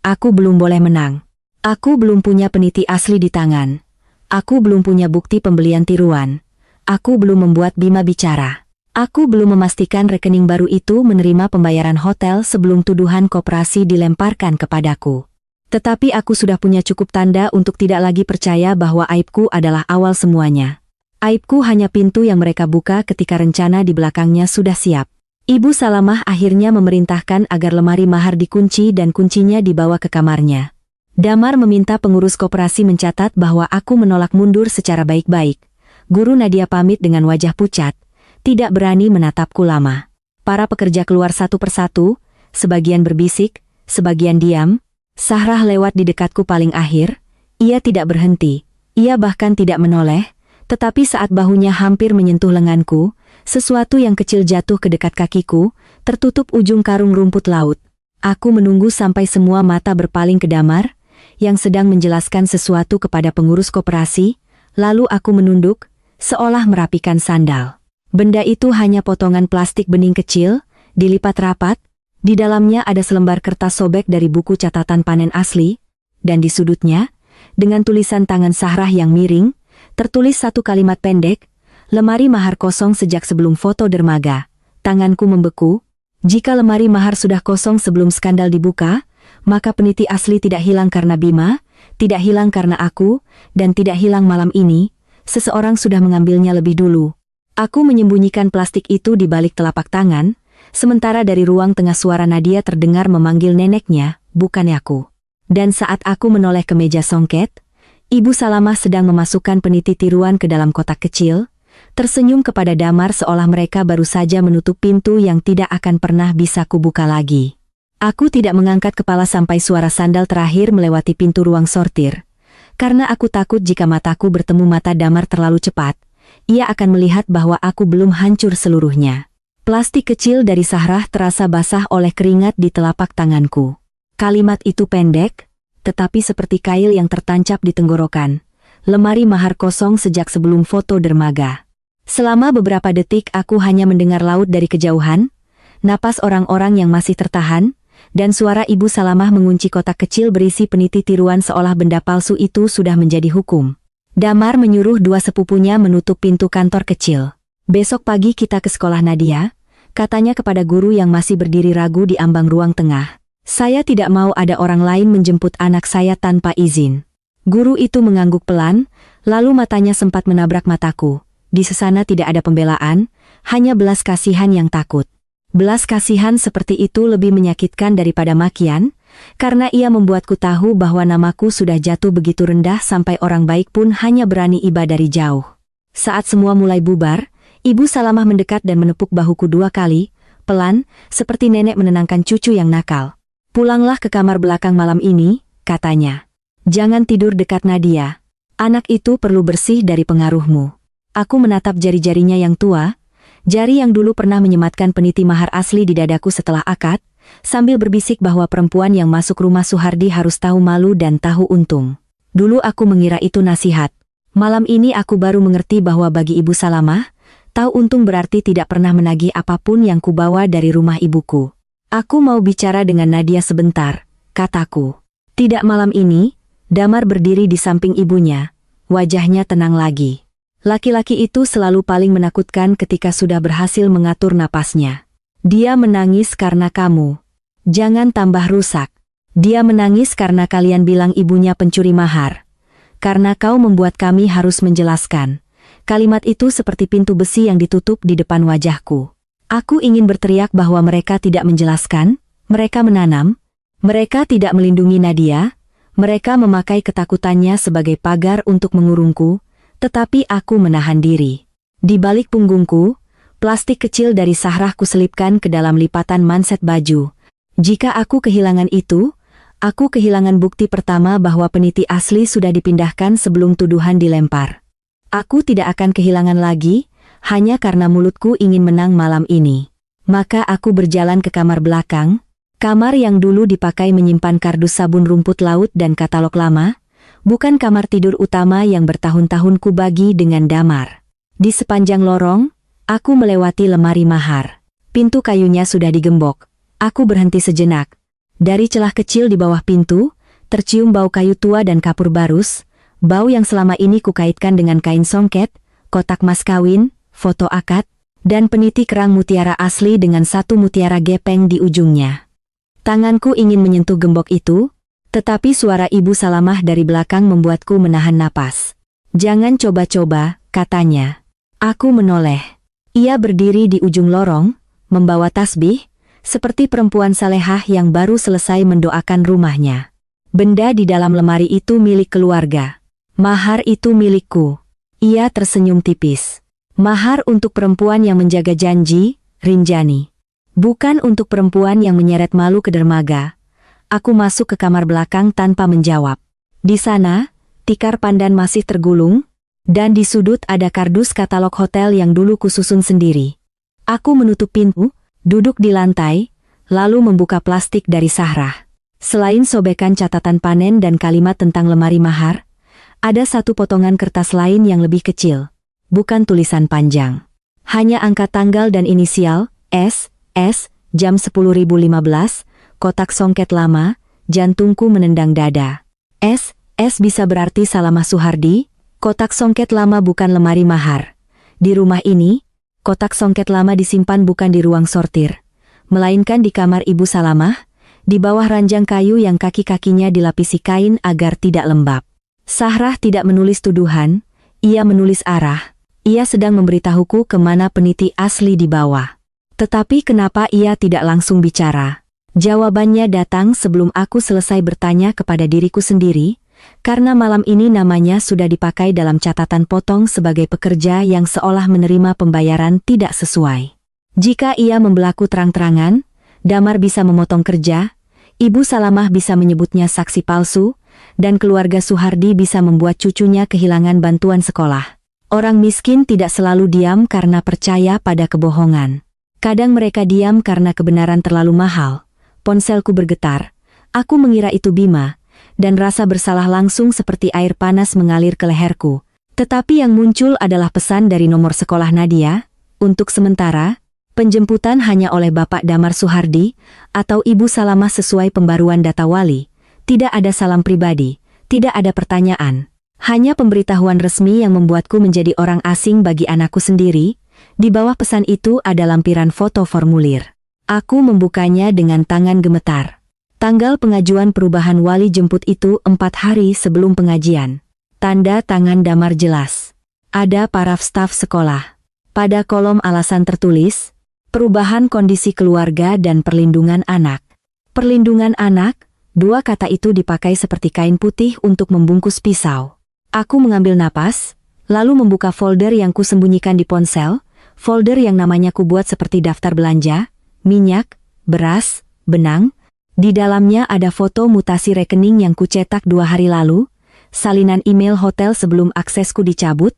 Aku belum boleh menang. Aku belum punya peniti asli di tangan. Aku belum punya bukti pembelian tiruan. Aku belum membuat Bima bicara. Aku belum memastikan rekening baru itu menerima pembayaran hotel sebelum tuduhan koperasi dilemparkan kepadaku. Tetapi aku sudah punya cukup tanda untuk tidak lagi percaya bahwa aibku adalah awal semuanya. Aibku hanya pintu yang mereka buka ketika rencana di belakangnya sudah siap. Ibu Salamah akhirnya memerintahkan agar lemari mahar dikunci dan kuncinya dibawa ke kamarnya. Damar meminta pengurus koperasi mencatat bahwa aku menolak mundur secara baik-baik. Guru Nadia pamit dengan wajah pucat. Tidak berani menatapku lama. Para pekerja keluar satu persatu, sebagian berbisik, sebagian diam. Sahrah lewat di dekatku paling akhir. Ia tidak berhenti. Ia bahkan tidak menoleh, Tetapi saat bahunya hampir menyentuh lenganku, sesuatu yang kecil jatuh ke dekat kakiku, tertutup ujung karung rumput laut. Aku menunggu sampai semua mata berpaling ke Damar, yang sedang menjelaskan sesuatu kepada pengurus koperasi, lalu aku menunduk, seolah merapikan sandal. Benda itu hanya potongan plastik bening kecil, dilipat rapat, di dalamnya ada selembar kertas sobek dari buku catatan panen asli, dan di sudutnya, dengan tulisan tangan Sahrah yang miring, tertulis satu kalimat pendek, lemari mahar kosong sejak sebelum foto dermaga. Tanganku membeku. Jika lemari mahar sudah kosong sebelum skandal dibuka, maka peniti asli tidak hilang karena Bima, tidak hilang karena aku, dan tidak hilang malam ini. Seseorang sudah mengambilnya lebih dulu. Aku menyembunyikan plastik itu di balik telapak tangan, sementara dari ruang tengah suara Nadia terdengar memanggil neneknya, bukannya aku. Dan saat aku menoleh ke meja songket, Ibu Salamah sedang memasukkan peniti tiruan ke dalam kotak kecil, tersenyum kepada Damar seolah mereka baru saja menutup pintu yang tidak akan pernah bisa kubuka lagi. Aku tidak mengangkat kepala sampai suara sandal terakhir melewati pintu ruang sortir. Karena aku takut jika mataku bertemu mata Damar terlalu cepat, ia akan melihat bahwa aku belum hancur seluruhnya. Plastik kecil dari Sahrah terasa basah oleh keringat di telapak tanganku. Kalimat itu pendek, tetapi seperti kail yang tertancap di tenggorokan. Lemari mahar kosong sejak sebelum foto dermaga. Selama beberapa detik aku hanya mendengar laut dari kejauhan, napas orang-orang yang masih tertahan, dan suara Ibu Salamah mengunci kotak kecil berisi peniti tiruan seolah benda palsu itu sudah menjadi hukum. Damar menyuruh dua sepupunya menutup pintu kantor kecil. Besok pagi kita ke sekolah Nadia, katanya kepada guru yang masih berdiri ragu di ambang ruang tengah. Saya tidak mau ada orang lain menjemput anak saya tanpa izin. Guru itu mengangguk pelan, lalu matanya sempat menabrak mataku. Di sesana tidak ada pembelaan, hanya belas kasihan yang takut. Belas kasihan seperti itu lebih menyakitkan daripada makian, karena ia membuatku tahu bahwa namaku sudah jatuh begitu rendah sampai orang baik pun hanya berani iba dari jauh. Saat semua mulai bubar, Ibu Salamah mendekat dan menepuk bahuku 2 kali, pelan, seperti nenek menenangkan cucu yang nakal. Pulanglah ke kamar belakang malam ini, katanya. Jangan tidur dekat Nadia. Anak itu perlu bersih dari pengaruhmu. Aku menatap jari-jarinya yang tua, jari yang dulu pernah menyematkan peniti mahar asli di dadaku setelah akad, sambil berbisik bahwa perempuan yang masuk rumah Suhardi harus tahu malu dan tahu untung. Dulu aku mengira itu nasihat. Malam ini aku baru mengerti bahwa bagi Ibu Salamah, tahu untung berarti tidak pernah menagih apapun yang kubawa dari rumah ibuku. Aku mau bicara dengan Nadia sebentar, kataku. Tidak malam ini. Damar berdiri di samping ibunya, wajahnya tenang lagi. Laki-laki itu selalu paling menakutkan ketika sudah berhasil mengatur napasnya. Dia menangis karena kamu. Jangan tambah rusak. Dia menangis karena kalian bilang ibunya pencuri mahar. Karena kau membuat kami harus menjelaskan. Kalimat itu seperti pintu besi yang ditutup di depan wajahku. Aku ingin berteriak bahwa mereka tidak menjelaskan, mereka menanam, mereka tidak melindungi Nadia, mereka memakai ketakutannya sebagai pagar untuk mengurungku, tetapi aku menahan diri. Di balik punggungku, plastik kecil dari Sahrah kuselipkan ke dalam lipatan manset baju. Jika aku kehilangan itu, aku kehilangan bukti pertama bahwa peniti asli sudah dipindahkan sebelum tuduhan dilempar. Aku tidak akan kehilangan lagi, hanya karena mulutku ingin menang malam ini. Maka aku berjalan ke kamar belakang, kamar yang dulu dipakai menyimpan kardus sabun rumput laut dan katalog lama, bukan kamar tidur utama yang bertahun-tahun kubagi dengan Damar. Di sepanjang lorong, aku melewati lemari mahar. Pintu kayunya sudah digembok. Aku berhenti sejenak. Dari celah kecil di bawah pintu, tercium bau kayu tua dan kapur barus, bau yang selama ini kukaitkan dengan kain songket, kotak mas kawin, foto akad, dan peniti kerang mutiara asli dengan satu mutiara gepeng di ujungnya. Tanganku ingin menyentuh gembok itu, tetapi suara Ibu Salamah dari belakang membuatku menahan napas. Jangan coba-coba, katanya. Aku menoleh. Ia berdiri di ujung lorong, membawa tasbih, seperti perempuan salehah yang baru selesai mendoakan rumahnya. Benda di dalam lemari itu milik keluarga. Mahar itu milikku. Ia tersenyum tipis. Mahar untuk perempuan yang menjaga janji, Rinjani. Bukan untuk perempuan yang menyeret malu ke dermaga. Aku masuk ke kamar belakang tanpa menjawab. Di sana, tikar pandan masih tergulung, Dan di sudut ada kardus katalog hotel yang dulu kususun sendiri. Aku menutup pintu, duduk di lantai, lalu membuka plastik dari Sahrah. Selain sobekan catatan panen dan kalimat tentang lemari mahar, ada satu potongan kertas lain yang lebih kecil. Bukan tulisan panjang. Hanya angka tanggal dan inisial, S, jam 10.015, kotak songket lama, jantungku menendang dada. S bisa berarti Salamah Suhardi, kotak songket lama bukan lemari mahar. Di rumah ini, kotak songket lama disimpan bukan di ruang sortir, melainkan di kamar Ibu Salamah, di bawah ranjang kayu yang kaki-kakinya dilapisi kain agar tidak lembab. Sahrah tidak menulis tuduhan, ia menulis arah. Ia sedang memberitahuku kemana peniti asli dibawa. Tetapi kenapa ia tidak langsung bicara? Jawabannya datang sebelum aku selesai bertanya kepada diriku sendiri, karena malam ini namanya sudah dipakai dalam catatan potong sebagai pekerja yang seolah menerima pembayaran tidak sesuai. Jika ia membelaku terang-terangan, Damar bisa memotong kerja, Ibu Salamah bisa menyebutnya saksi palsu, dan keluarga Suhardi bisa membuat cucunya kehilangan bantuan sekolah. Orang miskin tidak selalu diam karena percaya pada kebohongan. Kadang mereka diam karena kebenaran terlalu mahal. Ponselku bergetar. Aku mengira itu Bima, dan rasa bersalah langsung seperti air panas mengalir ke leherku. Tetapi yang muncul adalah pesan dari nomor sekolah Nadia. Untuk sementara, penjemputan hanya oleh Bapak Damar Suhardi atau Ibu Salamah sesuai pembaruan data wali. Tidak ada salam pribadi, tidak ada pertanyaan. Hanya pemberitahuan resmi yang membuatku menjadi orang asing bagi anakku sendiri. Di bawah pesan itu ada lampiran foto formulir. Aku membukanya dengan tangan gemetar. Tanggal pengajuan perubahan wali jemput itu 4 hari sebelum pengajian. Tanda tangan Damar jelas. Ada paraf staf sekolah. Pada kolom alasan tertulis, perubahan kondisi keluarga dan perlindungan anak. Perlindungan anak, dua kata itu dipakai seperti kain putih untuk membungkus pisau. Aku mengambil napas, lalu membuka folder yang kusembunyikan di ponsel, folder yang namanya kubuat seperti daftar belanja, minyak, beras, benang. Di dalamnya ada foto mutasi rekening yang kucetak 2 hari lalu, salinan email hotel sebelum aksesku dicabut,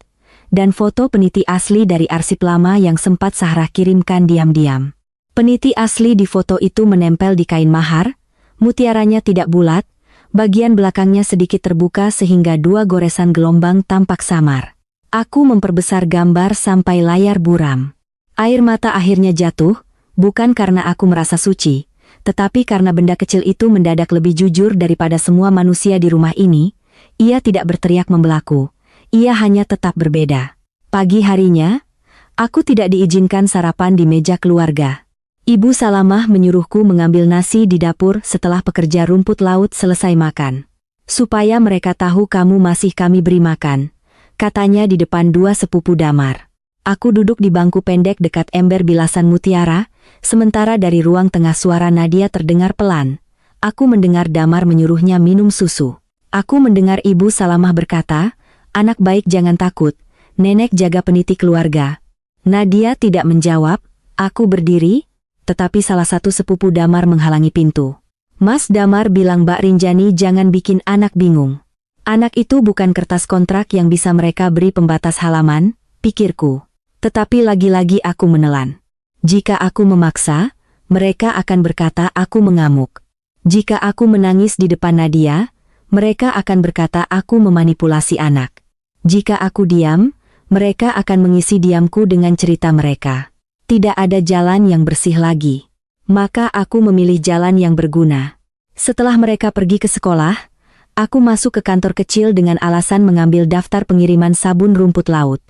dan foto peniti asli dari arsip lama yang sempat Sahrah kirimkan diam-diam. Peniti asli di foto itu menempel di kain mahar, mutiaranya tidak bulat, bagian belakangnya sedikit terbuka sehingga 2 goresan gelombang tampak samar. Aku memperbesar gambar sampai layar buram. Air mata akhirnya jatuh, bukan karena aku merasa suci, tetapi karena benda kecil itu mendadak lebih jujur daripada semua manusia di rumah ini. Ia tidak berteriak membelaku, ia hanya tetap berbeda. Pagi harinya, aku tidak diizinkan sarapan di meja keluarga. Ibu Salamah menyuruhku mengambil nasi di dapur setelah pekerja rumput laut selesai makan. Supaya mereka tahu kamu masih kami beri makan, katanya di depan 2 sepupu Damar. Aku duduk di bangku pendek dekat ember bilasan mutiara, sementara dari ruang tengah suara Nadia terdengar pelan. Aku mendengar Damar menyuruhnya minum susu. Aku mendengar Ibu Salamah berkata, "Anak baik jangan takut, nenek jaga peniti keluarga." Nadia tidak menjawab, aku berdiri, tetapi salah satu sepupu Damar menghalangi pintu. "Mas Damar bilang Mbak Rinjani jangan bikin anak bingung. Anak itu bukan kertas kontrak yang bisa mereka beri pembatas halaman," pikirku. Tetapi lagi-lagi aku menelan. Jika aku memaksa, mereka akan berkata aku mengamuk. Jika aku menangis di depan Nadia, mereka akan berkata aku memanipulasi anak. Jika aku diam, mereka akan mengisi diamku dengan cerita mereka. Tidak ada jalan yang bersih lagi. Maka aku memilih jalan yang berguna. Setelah mereka pergi ke sekolah, aku masuk ke kantor kecil dengan alasan mengambil daftar pengiriman sabun rumput laut.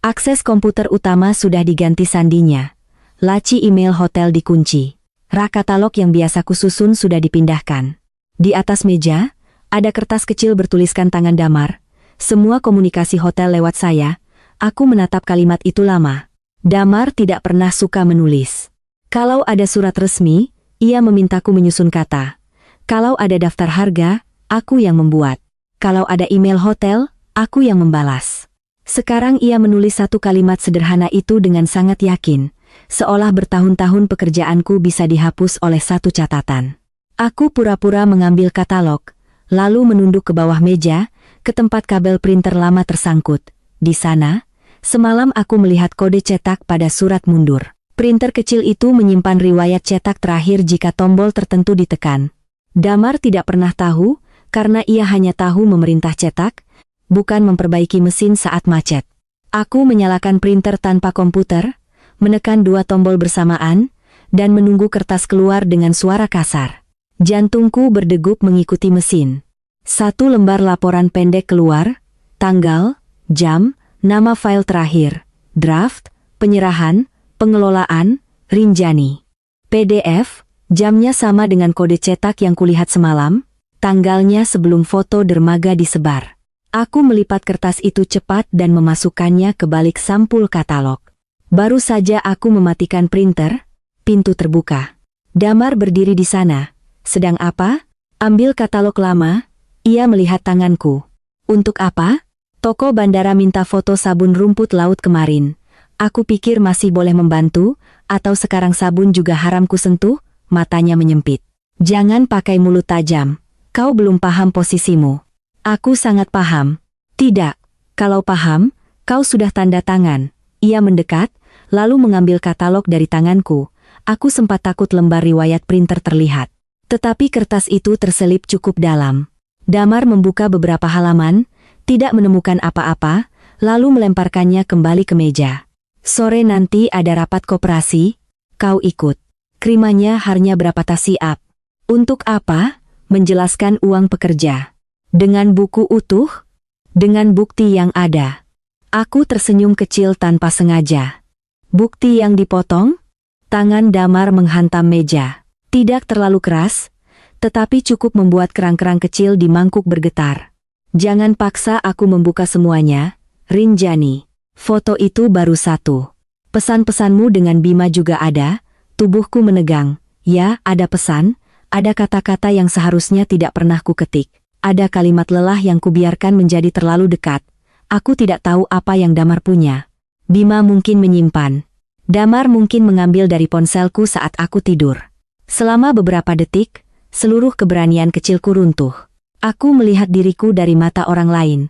Akses komputer utama sudah diganti sandinya. Laci email hotel dikunci. Rak katalog yang biasa kususun sudah dipindahkan. Di atas meja, ada kertas kecil bertuliskan tangan Damar. Semua komunikasi hotel lewat saya. Aku menatap kalimat itu lama. Damar tidak pernah suka menulis. Kalau ada surat resmi, ia memintaku menyusun kata. Kalau ada daftar harga, aku yang membuat. Kalau ada email hotel, aku yang membalas. Sekarang ia menulis satu kalimat sederhana itu dengan sangat yakin, seolah bertahun-tahun pekerjaanku bisa dihapus oleh satu catatan. Aku pura-pura mengambil katalog, lalu menunduk ke bawah meja, ke tempat kabel printer lama tersangkut. di sana, semalam aku melihat kode cetak pada surat mundur. Printer kecil itu menyimpan riwayat cetak terakhir jika tombol tertentu ditekan. Damar tidak pernah tahu, karena ia hanya tahu memerintah cetak, bukan memperbaiki mesin saat macet. Aku menyalakan printer tanpa komputer, menekan 2 tombol bersamaan, dan menunggu kertas keluar dengan suara kasar. Jantungku berdegup mengikuti mesin. 1 lembar laporan pendek keluar, tanggal, jam, nama file terakhir, draft, penyerahan, pengelolaan, Rinjani. PDF, jamnya sama dengan kode cetak yang kulihat semalam, tanggalnya sebelum foto dermaga disebar. Aku melipat kertas itu cepat dan memasukkannya ke balik sampul katalog. Baru saja aku mematikan printer, pintu terbuka. Damar berdiri di sana. Sedang apa? Ambil katalog lama. Ia melihat tanganku. Untuk apa? Toko bandara minta foto sabun rumput laut kemarin. Aku pikir masih boleh membantu, atau sekarang sabun juga haram ku sentuh? Matanya menyempit. Jangan pakai mulut tajam. Kau belum paham posisimu. Aku sangat paham. Tidak. Kalau paham, kau sudah tanda tangan. Ia mendekat, lalu mengambil katalog dari tanganku. Aku sempat takut lembar riwayat printer terlihat. Tetapi kertas itu terselip cukup dalam. Damar membuka beberapa halaman, tidak menemukan apa-apa, lalu melemparkannya kembali ke meja. Sore nanti ada rapat koperasi, kau ikut. Krimanya hanya berapa tas siap. Untuk apa? Menjelaskan uang pekerja. Dengan buku utuh? Dengan bukti yang ada. Aku tersenyum kecil tanpa sengaja. Bukti yang dipotong? Tangan Damar menghantam meja. Tidak terlalu keras, tetapi cukup membuat kerang-kerang kecil di mangkuk bergetar. Jangan paksa aku membuka semuanya, Rinjani. Foto itu baru 1. Pesan-pesanmu dengan Bima juga ada, tubuhku menegang. Ya, ada pesan, ada kata-kata yang seharusnya tidak pernah kuketik. Ada kalimat lelah yang kubiarkan menjadi terlalu dekat. Aku tidak tahu apa yang Damar punya. Bima mungkin menyimpan. Damar mungkin mengambil dari ponselku saat aku tidur. Selama beberapa detik, seluruh keberanian kecilku runtuh. Aku melihat diriku dari mata orang lain.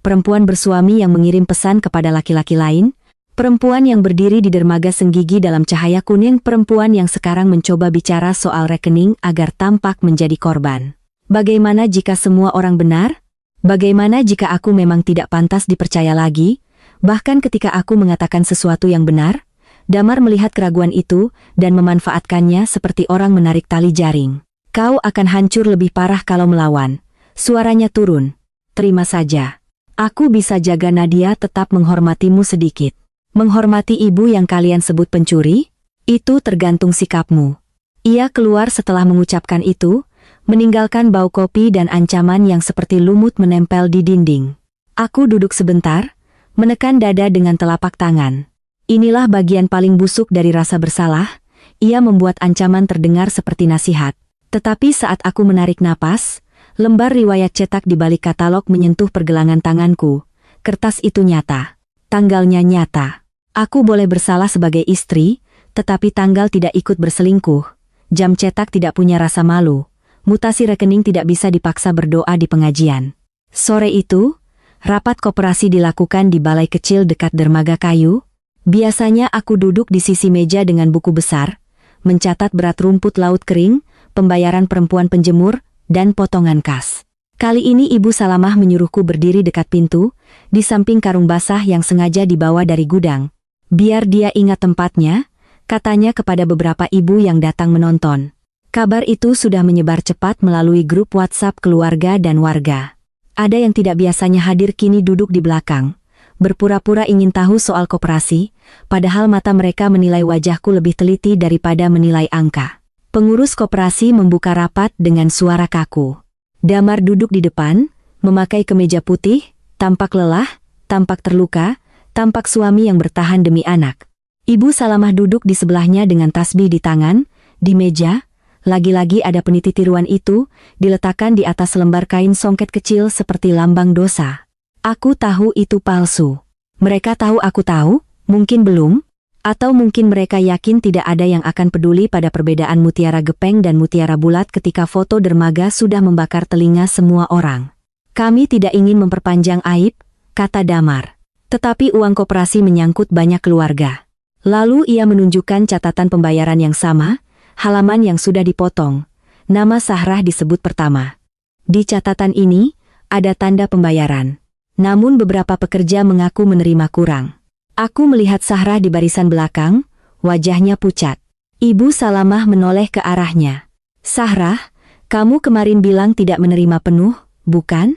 Perempuan bersuami yang mengirim pesan kepada laki-laki lain. Perempuan yang berdiri di dermaga Senggigi dalam cahaya kuning. Perempuan yang sekarang mencoba bicara soal rekening agar tampak menjadi korban. Bagaimana jika semua orang benar? Bagaimana jika aku memang tidak pantas dipercaya lagi? Bahkan ketika aku mengatakan sesuatu yang benar, Damar melihat keraguan itu dan memanfaatkannya seperti orang menarik tali jaring. Kau akan hancur lebih parah kalau melawan. Suaranya turun. Terima saja. Aku bisa jaga Nadia tetap menghormatimu sedikit. Menghormati ibu yang kalian sebut pencuri? Itu tergantung sikapmu. Ia keluar setelah mengucapkan itu, meninggalkan bau kopi dan ancaman yang seperti lumut menempel di dinding. Aku duduk sebentar, menekan dada dengan telapak tangan. Inilah bagian paling busuk dari rasa bersalah. Ia membuat ancaman terdengar seperti nasihat. Tetapi saat aku menarik napas, lembar riwayat cetak di balik katalog menyentuh pergelangan tanganku. Kertas itu nyata. Tanggalnya nyata. Aku boleh bersalah sebagai istri, tetapi tanggal tidak ikut berselingkuh. Jam cetak tidak punya rasa malu. Mutasi rekening tidak bisa dipaksa berdoa di pengajian. Sore itu, rapat koperasi dilakukan di balai kecil dekat dermaga kayu. Biasanya aku duduk di sisi meja dengan buku besar, mencatat berat rumput laut kering, pembayaran perempuan penjemur, dan potongan kas. Kali ini Ibu Salamah menyuruhku berdiri dekat pintu, di samping karung basah yang sengaja dibawa dari gudang. Biar dia ingat tempatnya, katanya kepada beberapa ibu yang datang menonton. Kabar itu sudah menyebar cepat melalui grup WhatsApp keluarga dan warga. Ada yang tidak biasanya hadir kini duduk di belakang, berpura-pura ingin tahu soal koperasi, padahal mata mereka menilai wajahku lebih teliti daripada menilai angka. Pengurus koperasi membuka rapat dengan suara kaku. Damar duduk di depan, memakai kemeja putih, tampak lelah, tampak terluka, tampak suami yang bertahan demi anak. Ibu Salamah duduk di sebelahnya dengan tasbih di tangan, di meja. Lagi-lagi ada peniti tiruan itu, diletakkan di atas lembar kain songket kecil seperti lambang dosa. Aku tahu itu palsu. Mereka tahu aku tahu, mungkin belum, atau mungkin mereka yakin tidak ada yang akan peduli pada perbedaan mutiara gepeng dan mutiara bulat ketika foto dermaga sudah membakar telinga semua orang. Kami tidak ingin memperpanjang aib, kata Damar. Tetapi uang koperasi menyangkut banyak keluarga. Lalu ia menunjukkan catatan pembayaran yang sama, halaman yang sudah dipotong. Nama Sahrah disebut pertama. Di catatan ini, ada tanda pembayaran. Namun beberapa pekerja mengaku menerima kurang. Aku melihat Sahrah di barisan belakang, wajahnya pucat. Ibu Salamah menoleh ke arahnya. Sahrah, kamu kemarin bilang tidak menerima penuh, bukan?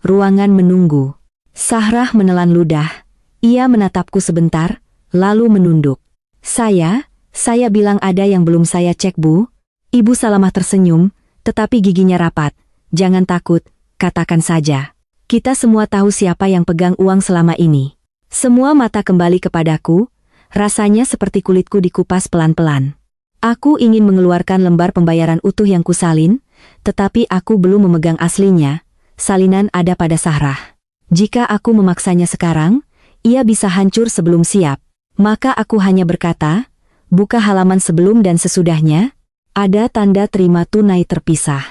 Ruangan menunggu. Sahrah menelan ludah. Ia menatapku sebentar, lalu menunduk. Saya bilang ada yang belum saya cek, Bu. Ibu Salamah tersenyum, tetapi giginya rapat. Jangan takut, katakan saja. Kita semua tahu siapa yang pegang uang selama ini. Semua mata kembali kepadaku, rasanya seperti kulitku dikupas pelan-pelan. Aku ingin mengeluarkan lembar pembayaran utuh yang kusalin, tetapi aku belum memegang aslinya. Salinan ada pada Sahrah. Jika aku memaksanya sekarang, ia bisa hancur sebelum siap. Maka aku hanya berkata, buka halaman sebelum dan sesudahnya, ada tanda terima tunai terpisah.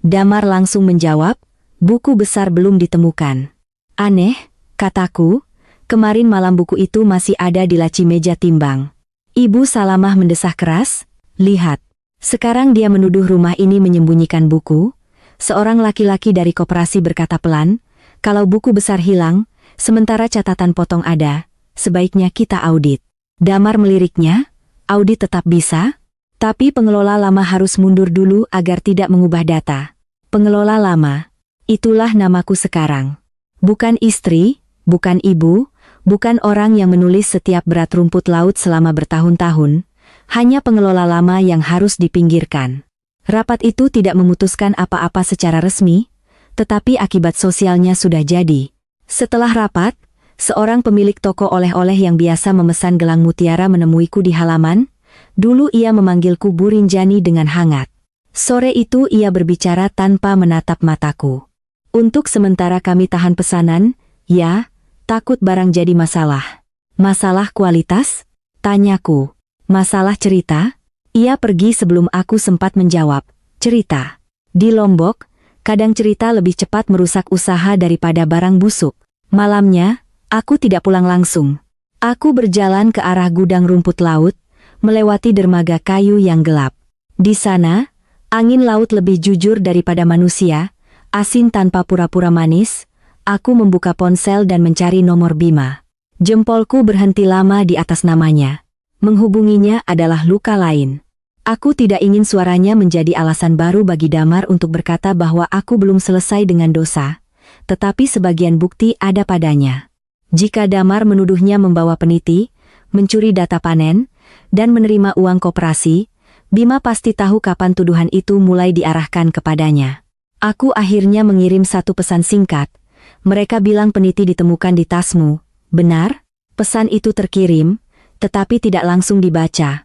Damar langsung menjawab, buku besar belum ditemukan. Aneh, kataku, kemarin malam buku itu masih ada di laci meja timbang. Ibu Salamah mendesah keras, lihat. Sekarang dia menuduh rumah ini menyembunyikan buku. Seorang laki-laki dari koperasi berkata pelan, kalau buku besar hilang, sementara catatan potong ada, sebaiknya kita audit. Damar meliriknya, audit tetap bisa, tapi pengelola lama harus mundur dulu agar tidak mengubah data. Pengelola lama, itulah namaku sekarang. Bukan istri, bukan ibu, bukan orang yang menulis setiap berat rumput laut selama bertahun-tahun, hanya pengelola lama yang harus dipinggirkan. Rapat itu tidak memutuskan apa-apa secara resmi, tetapi akibat sosialnya sudah jadi. Setelah rapat, seorang pemilik toko oleh-oleh yang biasa memesan gelang mutiara menemuiku di halaman. Dulu ia memanggilku Bu Rinjani dengan hangat. Sore itu ia berbicara tanpa menatap mataku. Untuk sementara kami tahan pesanan, ya, takut barang jadi masalah. Masalah kualitas? Tanyaku. Masalah cerita? Ia pergi sebelum aku sempat menjawab. Cerita. Di Lombok, kadang cerita lebih cepat merusak usaha daripada barang busuk. Malamnya, aku tidak pulang langsung. Aku berjalan ke arah gudang rumput laut, melewati dermaga kayu yang gelap. Di sana, angin laut lebih jujur daripada manusia, asin tanpa pura-pura manis. Aku membuka ponsel dan mencari nomor Bima. Jempolku berhenti lama di atas namanya. Menghubunginya adalah luka lain. Aku tidak ingin suaranya menjadi alasan baru bagi Damar untuk berkata bahwa aku belum selesai dengan dosa, tetapi sebagian bukti ada padanya. Jika Damar menuduhnya membawa peniti, mencuri data panen, dan menerima uang koperasi, Bima pasti tahu kapan tuduhan itu mulai diarahkan kepadanya. Aku akhirnya mengirim satu pesan singkat. Mereka bilang peniti ditemukan di tasmu. Benar? Pesan itu terkirim, tetapi tidak langsung dibaca.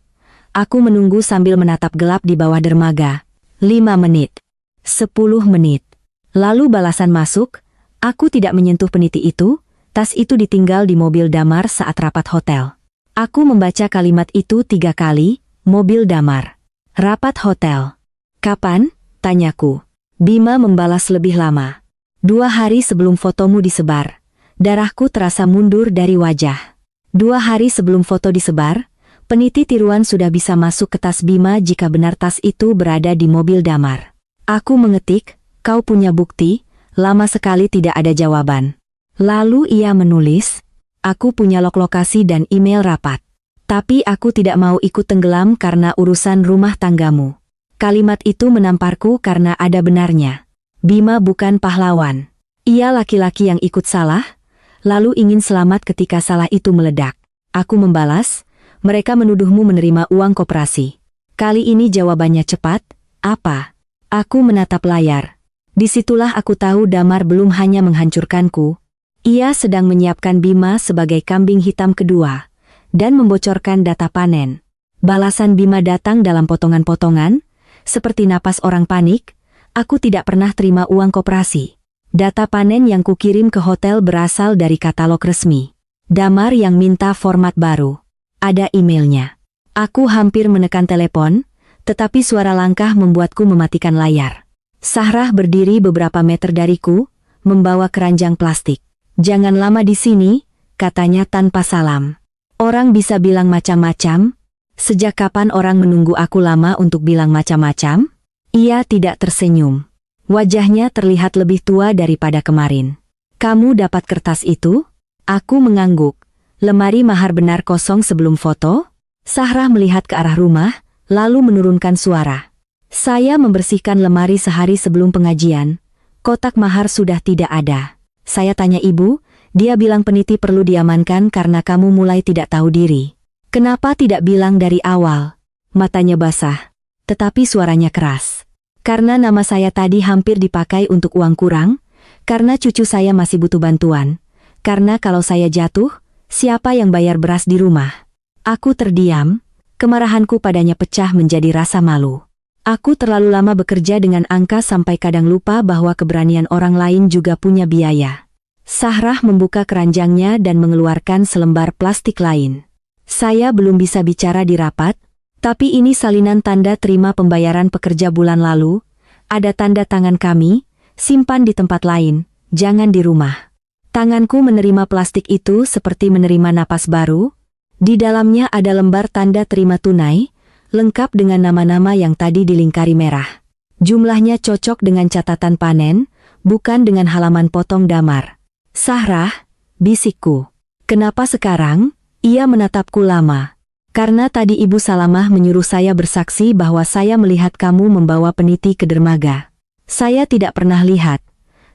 Aku menunggu sambil menatap gelap di bawah dermaga. 5 menit. 10 menit. Lalu balasan masuk, aku tidak menyentuh peniti itu, tas itu ditinggal di mobil Damar saat rapat hotel. Aku membaca kalimat itu 3 kali, mobil Damar. Rapat hotel. Kapan? Tanyaku. Bima membalas lebih lama. 2 hari sebelum fotomu disebar. Darahku terasa mundur dari wajah. 2 hari sebelum foto disebar, peniti tiruan sudah bisa masuk ke tas Bima jika benar tas itu berada di mobil Damar. Aku mengetik, kau punya bukti, lama sekali tidak ada jawaban. Lalu ia menulis, aku punya lokasi dan email rapat. Tapi aku tidak mau ikut tenggelam karena urusan rumah tanggamu. Kalimat itu menamparku karena ada benarnya. Bima bukan pahlawan. Ia laki-laki yang ikut salah, lalu ingin selamat ketika salah itu meledak. Aku membalas, mereka menuduhmu menerima uang koperasi. Kali ini jawabannya cepat, apa? Aku menatap layar. Disitulah aku tahu Damar belum hanya menghancurkanku. Ia sedang menyiapkan Bima sebagai kambing hitam kedua, dan membocorkan data panen. Balasan Bima datang dalam potongan-potongan, seperti napas orang panik. Aku tidak pernah terima uang koperasi. Data panen yang kukirim ke hotel berasal dari katalog resmi. Damar yang minta format baru. Ada emailnya. Aku hampir menekan telepon, tetapi suara langkah membuatku mematikan layar. Sahrah berdiri beberapa meter dariku, membawa keranjang plastik. Jangan lama di sini, katanya tanpa salam. Orang bisa bilang macam-macam? Sejak kapan orang menunggu aku lama untuk bilang macam-macam? Ia tidak tersenyum. Wajahnya terlihat lebih tua daripada kemarin. Kamu dapat kertas itu? Aku mengangguk. Lemari mahar benar kosong sebelum foto? Sahrah melihat ke arah rumah, lalu menurunkan suara. Saya membersihkan lemari sehari sebelum pengajian. Kotak mahar sudah tidak ada. Saya tanya ibu, dia bilang peniti perlu diamankan karena kamu mulai tidak tahu diri. Kenapa tidak bilang dari awal? Matanya basah, tetapi suaranya keras. Karena nama saya tadi hampir dipakai untuk uang kurang, karena cucu saya masih butuh bantuan, karena kalau saya jatuh, siapa yang bayar beras di rumah? Aku terdiam, kemarahanku padanya pecah menjadi rasa malu. Aku terlalu lama bekerja dengan angka sampai kadang lupa bahwa keberanian orang lain juga punya biaya. Sahrah membuka keranjangnya dan mengeluarkan selembar plastik lain. Saya belum bisa bicara di rapat, tapi ini salinan tanda terima pembayaran pekerja bulan lalu. Ada tanda tangan kami, simpan di tempat lain, jangan di rumah. Tanganku menerima plastik itu seperti menerima napas baru. Di dalamnya ada lembar tanda terima tunai, lengkap dengan nama-nama yang tadi dilingkari merah. Jumlahnya cocok dengan catatan panen, bukan dengan halaman potong damar. Sahrah, bisikku. Kenapa sekarang? Ia menatapku lama. Karena tadi Ibu Salamah menyuruh saya bersaksi bahwa saya melihat kamu membawa peniti ke dermaga. Saya tidak pernah lihat.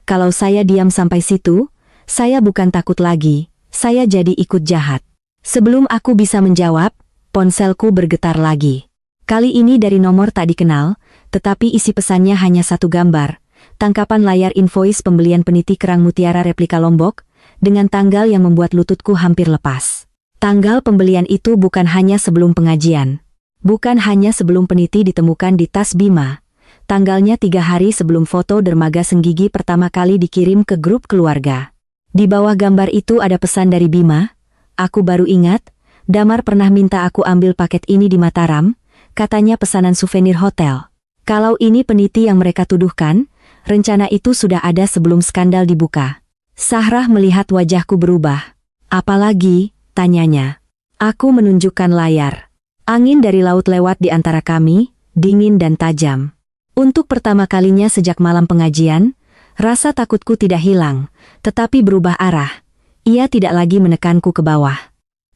Kalau saya diam sampai situ, saya bukan takut lagi, saya jadi ikut jahat. Sebelum aku bisa menjawab, ponselku bergetar lagi. Kali ini dari nomor tak dikenal, tetapi isi pesannya hanya satu gambar. Tangkapan layar invoice pembelian peniti kerang mutiara replika Lombok, dengan tanggal yang membuat lututku hampir lepas. Tanggal pembelian itu bukan hanya sebelum pengajian. Bukan hanya sebelum peniti ditemukan di tas Bima. Tanggalnya 3 hari sebelum foto dermaga Senggigi pertama kali dikirim ke grup keluarga. Di bawah gambar itu ada pesan dari Bima. Aku baru ingat, Damar pernah minta aku ambil paket ini di Mataram, katanya pesanan souvenir hotel. Kalau ini peniti yang mereka tuduhkan, rencana itu sudah ada sebelum skandal dibuka. Sahrah melihat wajahku berubah. Apalagi, tanyanya. Aku menunjukkan layar. Angin dari laut lewat di antara kami, dingin dan tajam. Untuk pertama kalinya sejak malam pengajian, rasa takutku tidak hilang, tetapi berubah arah. Ia tidak lagi menekanku ke bawah.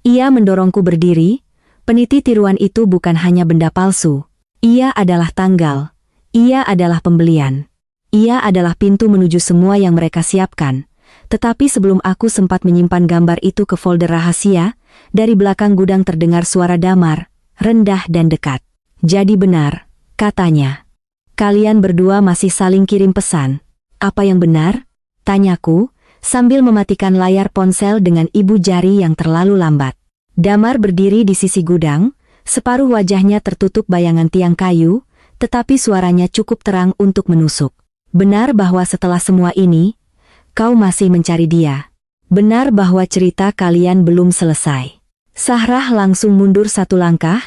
Ia mendorongku berdiri. Peniti tiruan itu bukan hanya benda palsu. Ia adalah tanggal. Ia adalah pembelian. Ia adalah pintu menuju semua yang mereka siapkan. Tetapi sebelum aku sempat menyimpan gambar itu ke folder rahasia, dari belakang gudang terdengar suara Damar, rendah dan dekat. Jadi benar, katanya. Kalian berdua masih saling kirim pesan. Apa yang benar? Tanyaku, sambil mematikan layar ponsel dengan ibu jari yang terlalu lambat. Damar berdiri di sisi gudang, separuh wajahnya tertutup bayangan tiang kayu, tetapi suaranya cukup terang untuk menusuk. Benar bahwa setelah semua ini, kau masih mencari dia. Benar bahwa cerita kalian belum selesai. Sahrah langsung mundur satu langkah,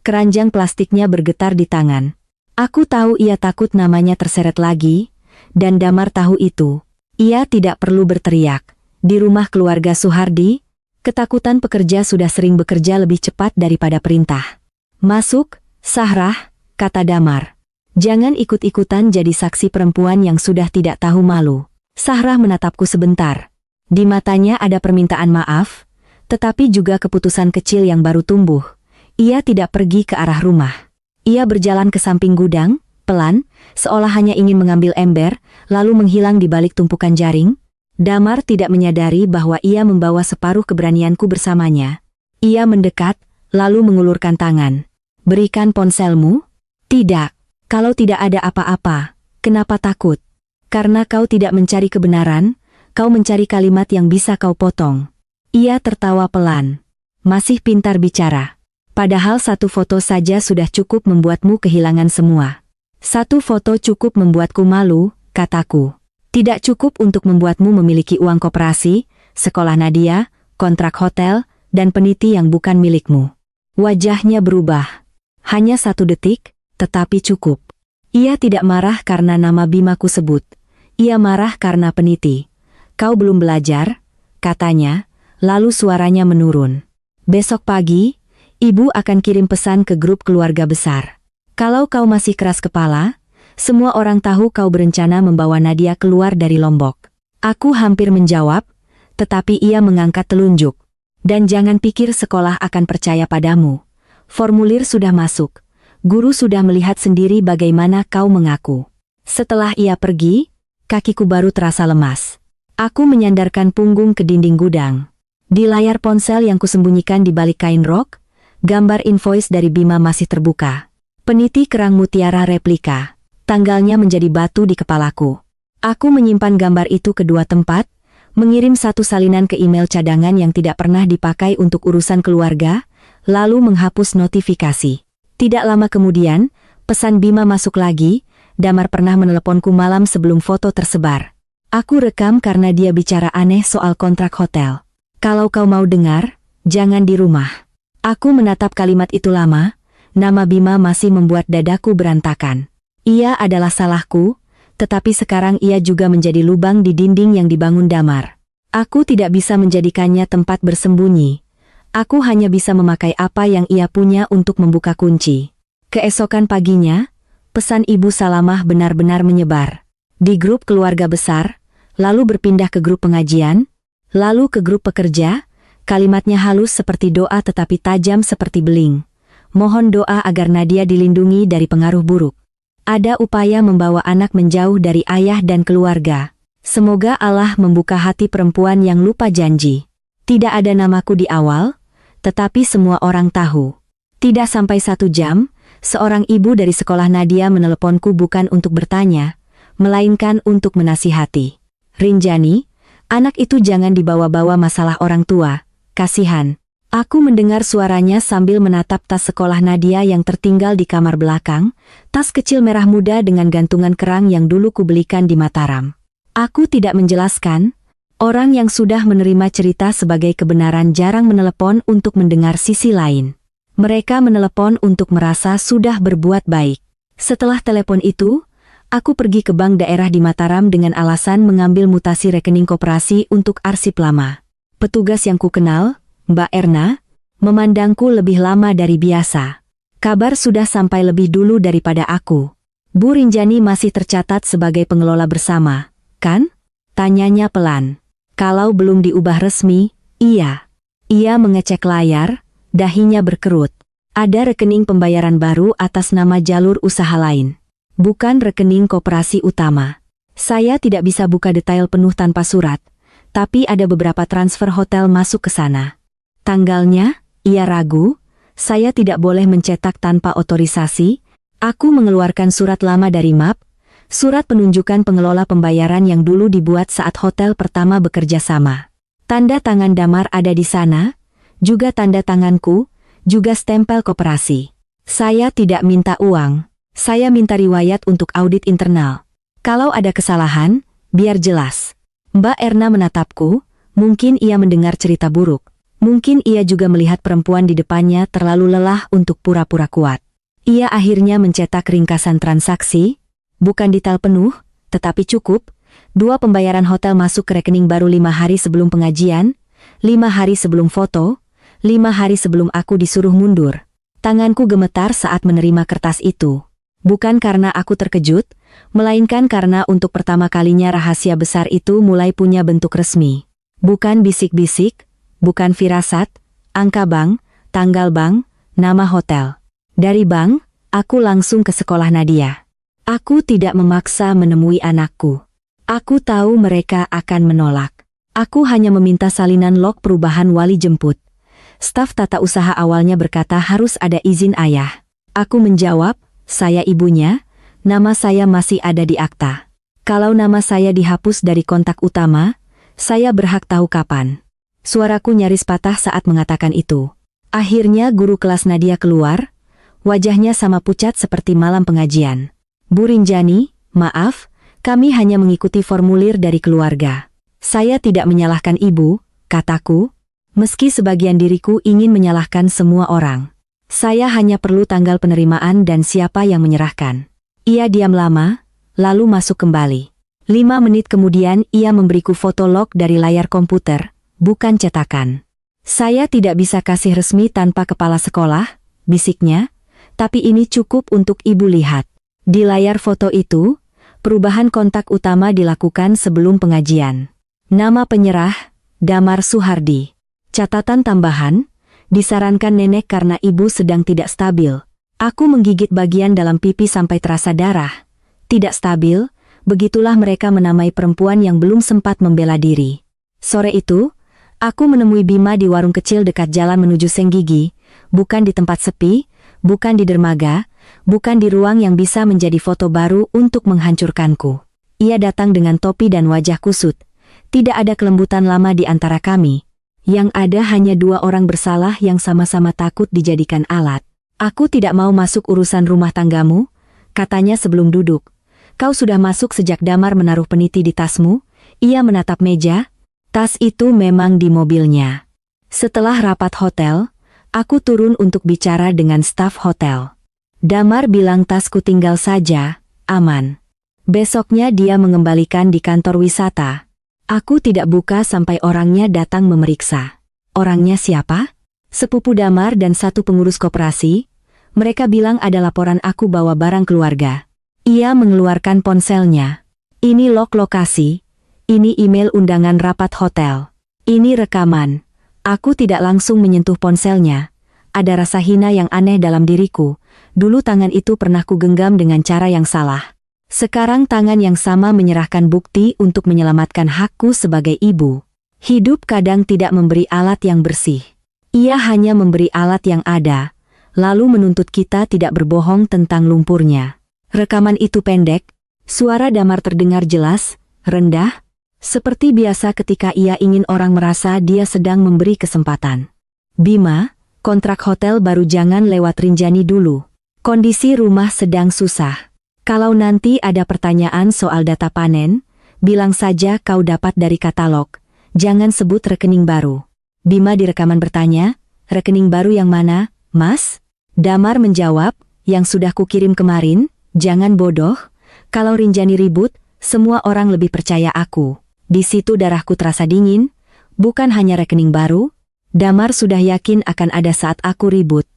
keranjang plastiknya bergetar di tangan. Aku tahu ia takut namanya terseret lagi, dan Damar tahu itu. Ia tidak perlu berteriak. Di rumah keluarga Suhardi, ketakutan pekerja sudah sering bekerja lebih cepat daripada perintah. Masuk, Sahrah, kata Damar. Jangan ikut-ikutan jadi saksi perempuan yang sudah tidak tahu malu. Sahrah menatapku sebentar. Di matanya ada permintaan maaf, tetapi juga keputusan kecil yang baru tumbuh. Ia tidak pergi ke arah rumah. Ia berjalan ke samping gudang, pelan, seolah hanya ingin mengambil ember, lalu menghilang di balik tumpukan jaring. Damar tidak menyadari bahwa ia membawa separuh keberanianku bersamanya. Ia mendekat, lalu mengulurkan tangan. Berikan ponselmu? Tidak. Kalau tidak ada apa-apa, kenapa takut? Karena kau tidak mencari kebenaran, kau mencari kalimat yang bisa kau potong. Ia tertawa pelan. Masih pintar bicara. Padahal satu foto saja sudah cukup membuatmu kehilangan semua. Satu foto cukup membuatku malu, kataku. Tidak cukup untuk membuatmu memiliki uang koperasi, sekolah Nadia, kontrak hotel, dan peniti yang bukan milikmu. Wajahnya berubah. Hanya 1 detik, tetapi cukup. Ia tidak marah karena nama Bimaku sebut. Ia marah karena peniti. Kau belum belajar, katanya, lalu suaranya menurun. Besok pagi, ibu akan kirim pesan ke grup keluarga besar. Kalau kau masih keras kepala, semua orang tahu kau berencana membawa Nadia keluar dari Lombok. Aku hampir menjawab, tetapi ia mengangkat telunjuk. Dan jangan pikir sekolah akan percaya padamu. Formulir sudah masuk. Guru sudah melihat sendiri bagaimana kau mengaku. Setelah ia pergi, kakiku baru terasa lemas. Aku menyandarkan punggung ke dinding gudang. Di layar ponsel yang kusembunyikan di balik kain rok, gambar invoice dari Bima masih terbuka. Peniti kerang mutiara replika. Tanggalnya menjadi batu di kepalaku. Aku menyimpan gambar itu ke dua tempat, mengirim satu salinan ke email cadangan yang tidak pernah dipakai untuk urusan keluarga, lalu menghapus notifikasi. Tidak lama kemudian, pesan Bima masuk lagi. Damar pernah meneleponku malam sebelum foto tersebar. Aku rekam karena dia bicara aneh soal kontrak hotel. Kalau kau mau dengar, jangan di rumah. Aku menatap kalimat itu lama, nama Bima masih membuat dadaku berantakan. Ia adalah salahku, tetapi sekarang ia juga menjadi lubang di dinding yang dibangun Damar. Aku tidak bisa menjadikannya tempat bersembunyi. Aku hanya bisa memakai apa yang ia punya untuk membuka kunci. Keesokan paginya, pesan Ibu Salamah benar-benar menyebar. Di grup keluarga besar, lalu berpindah ke grup pengajian, lalu ke grup pekerja. Kalimatnya halus seperti doa tetapi tajam seperti beling. Mohon doa agar Nadia dilindungi dari pengaruh buruk. Ada upaya membawa anak menjauh dari ayah dan keluarga. Semoga Allah membuka hati perempuan yang lupa janji. Tidak ada namaku di awal, tetapi semua orang tahu. Tidak sampai 1 jam, seorang ibu dari sekolah Nadia meneleponku bukan untuk bertanya, melainkan untuk menasihati. Rinjani, anak itu jangan dibawa-bawa masalah orang tua, kasihan. Aku mendengar suaranya sambil menatap tas sekolah Nadia yang tertinggal di kamar belakang, tas kecil merah muda dengan gantungan kerang yang dulu kubelikan di Mataram. Aku tidak menjelaskan, orang yang sudah menerima cerita sebagai kebenaran jarang menelepon untuk mendengar sisi lain. Mereka menelepon untuk merasa sudah berbuat baik. Setelah telepon itu, aku pergi ke bank daerah di Mataram dengan alasan mengambil mutasi rekening koperasi untuk arsip lama. Petugas yang kukenal, Mbak Erna, memandangku lebih lama dari biasa. Kabar sudah sampai lebih dulu daripada aku. Bu Rinjani masih tercatat sebagai pengelola bersama, kan? Tanyanya pelan. Kalau belum diubah resmi, iya. Ia mengecek layar, dahinya berkerut. Ada rekening pembayaran baru atas nama jalur usaha lain. Bukan rekening koperasi utama. Saya tidak bisa buka detail penuh tanpa surat, tapi ada beberapa transfer hotel masuk ke sana. Tanggalnya, ia ragu, saya tidak boleh mencetak tanpa otorisasi. Aku mengeluarkan surat lama dari MAP, surat penunjukan pengelola pembayaran yang dulu dibuat saat hotel pertama bekerja sama. Tanda tangan Damar ada di sana, juga tanda tanganku, juga stempel koperasi. Saya tidak minta uang, saya minta riwayat untuk audit internal. Kalau ada kesalahan, biar jelas. Mbak Erna menatapku, mungkin ia mendengar cerita buruk. Mungkin ia juga melihat perempuan di depannya terlalu lelah untuk pura-pura kuat. Ia akhirnya mencetak ringkasan transaksi, bukan detail penuh, tetapi cukup. 2 pembayaran hotel masuk ke rekening baru 5 hari sebelum pengajian, 5 hari sebelum foto, 5 hari sebelum aku disuruh mundur. Tanganku gemetar saat menerima kertas itu. Bukan karena aku terkejut, melainkan karena untuk pertama kalinya rahasia besar itu mulai punya bentuk resmi. Bukan bisik-bisik, bukan firasat, angka bank, tanggal bank, nama hotel. Dari bank, aku langsung ke sekolah Nadia. Aku tidak memaksa menemui anakku. Aku tahu mereka akan menolak. Aku hanya meminta salinan log perubahan wali jemput. Staf tata usaha awalnya berkata harus ada izin ayah. Aku menjawab, saya ibunya, nama saya masih ada di akta. Kalau nama saya dihapus dari kontak utama, saya berhak tahu kapan. Suaraku nyaris patah saat mengatakan itu. Akhirnya guru kelas Nadia keluar, wajahnya sama pucat seperti malam pengajian. Bu Rinjani, maaf, kami hanya mengikuti formulir dari keluarga. Saya tidak menyalahkan ibu, kataku, meski sebagian diriku ingin menyalahkan semua orang. Saya hanya perlu tanggal penerimaan dan siapa yang menyerahkan. Ia diam lama, lalu masuk kembali. 5 menit kemudian ia memberiku foto log dari layar komputer. bukan cetakan. Saya tidak bisa kasih resmi tanpa kepala sekolah, bisiknya, tapi ini cukup untuk ibu lihat. Di layar foto itu, perubahan kontak utama dilakukan sebelum pengajian. Nama penyerah, Damar Suhardi. Catatan tambahan, disarankan nenek karena ibu sedang tidak stabil. Aku menggigit bagian dalam pipi sampai terasa darah. Tidak stabil, begitulah mereka menamai perempuan yang belum sempat membela diri. Sore itu, aku menemui Bima di warung kecil dekat jalan menuju Senggigi, bukan di tempat sepi, bukan di dermaga, bukan di ruang yang bisa menjadi foto baru untuk menghancurkanku. Ia datang dengan topi dan wajah kusut. Tidak ada kelembutan lama di antara kami. Yang ada hanya dua orang bersalah yang sama-sama takut dijadikan alat. Aku tidak mau masuk urusan rumah tanggamu, katanya sebelum duduk. Kau sudah masuk sejak Damar menaruh peniti di tasmu. Ia menatap meja. Tas itu memang di mobilnya. Setelah rapat hotel, aku turun untuk bicara dengan staf hotel. Damar bilang tasku tinggal saja, aman. Besoknya dia mengembalikan di kantor wisata. Aku tidak buka sampai orangnya datang memeriksa. Orangnya siapa? Sepupu Damar dan satu pengurus koperasi. Mereka bilang ada laporan aku bawa barang keluarga. Ia mengeluarkan ponselnya. Ini log lokasi. Ini email undangan rapat hotel. Ini rekaman. Aku tidak langsung menyentuh ponselnya. Ada rasa hina yang aneh dalam diriku. Dulu tangan itu pernah kugenggam dengan cara yang salah. Sekarang tangan yang sama menyerahkan bukti untuk menyelamatkan hakku sebagai ibu. Hidup kadang tidak memberi alat yang bersih. Ia hanya memberi alat yang ada, lalu menuntut kita tidak berbohong tentang lumpurnya. Rekaman itu pendek, suara Damar terdengar jelas, rendah, seperti biasa ketika ia ingin orang merasa dia sedang memberi kesempatan. Bima, kontrak hotel baru jangan lewat Rinjani dulu. Kondisi rumah sedang susah. Kalau nanti ada pertanyaan soal data panen, bilang saja kau dapat dari katalog. Jangan sebut rekening baru. Bima di rekaman bertanya, rekening baru yang mana, Mas? Damar menjawab, yang sudah kukirim kemarin. Jangan bodoh. Kalau Rinjani ribut, semua orang lebih percaya aku. Di situ darahku terasa dingin. Bukan hanya rekening baru. Damar sudah yakin akan ada saat aku ribut.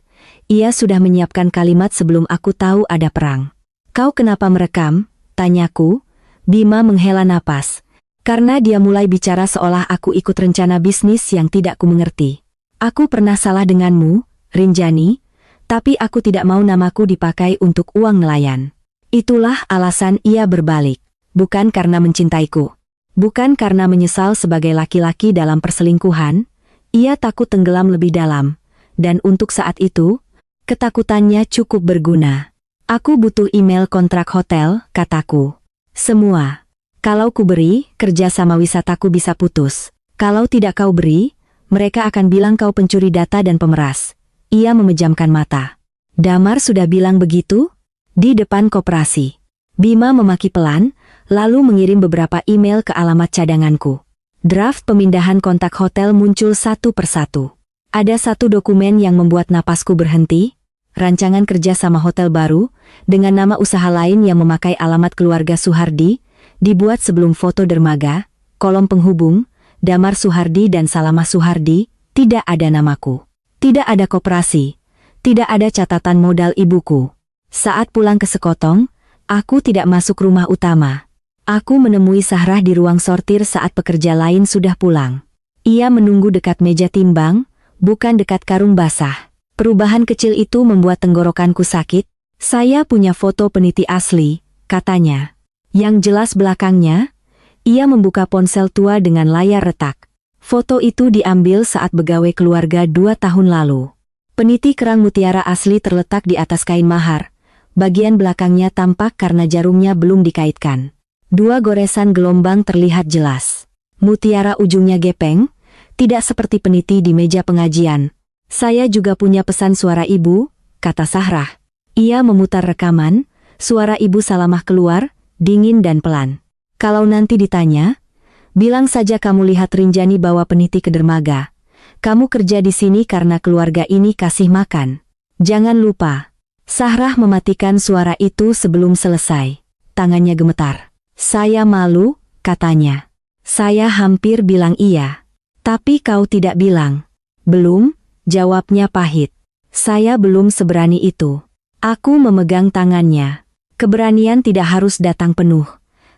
Ia sudah menyiapkan kalimat sebelum aku tahu ada perang. Kau kenapa merekam? Tanyaku. Bima menghela napas. Karena dia mulai bicara seolah aku ikut rencana bisnis yang tidak ku mengerti. Aku pernah salah denganmu, Rinjani, tapi aku tidak mau namaku dipakai untuk uang nelayan. Itulah alasan ia berbalik. Bukan karena mencintaiku. Bukan karena menyesal sebagai laki-laki dalam perselingkuhan. Ia takut tenggelam lebih dalam. Dan untuk saat itu, ketakutannya cukup berguna. Aku butuh email kontrak hotel, kataku. Semua. Kalau ku beri, kerja sama wisataku bisa putus. Kalau tidak kau beri, mereka akan bilang kau pencuri data dan pemeras. Ia memejamkan mata. Damar sudah bilang begitu? Di depan koperasi. Bima memaki pelan, lalu mengirim beberapa email ke alamat cadanganku. Draft pemindahan kontak hotel muncul satu persatu. Ada satu dokumen yang membuat napasku berhenti. Rancangan kerja sama hotel baru, dengan nama usaha lain yang memakai alamat keluarga Suhardi, dibuat sebelum foto dermaga, kolom penghubung, Damar Suhardi dan Salamah Suhardi, tidak ada namaku. Tidak ada koperasi, tidak ada catatan modal ibuku. Saat pulang ke Sekotong, aku tidak masuk rumah utama. Aku menemui Sahrah di ruang sortir saat pekerja lain sudah pulang. Ia menunggu dekat meja timbang, bukan dekat karung basah. Perubahan kecil itu membuat tenggorokanku sakit. Saya punya foto peniti asli, katanya. Yang jelas belakangnya, ia membuka ponsel tua dengan layar retak. Foto itu diambil saat begawe keluarga 2 tahun lalu. Peniti kerang mutiara asli terletak di atas kain mahar. Bagian belakangnya tampak karena jarumnya belum dikaitkan. 2 goresan gelombang terlihat jelas. Mutiara ujungnya gepeng, tidak seperti peniti di meja pengajian. Saya juga punya pesan suara ibu, kata Sahrah. Ia memutar rekaman, suara ibu Salamah keluar, dingin dan pelan. Kalau nanti ditanya, bilang saja kamu lihat Rinjani bawa peniti ke dermaga. Kamu kerja di sini karena keluarga ini kasih makan. Jangan lupa. Sahrah mematikan suara itu sebelum selesai. Tangannya gemetar. Saya malu, katanya. Saya hampir bilang iya. Tapi kau tidak bilang. Belum, jawabnya pahit. Saya belum seberani itu. Aku memegang tangannya. Keberanian tidak harus datang penuh.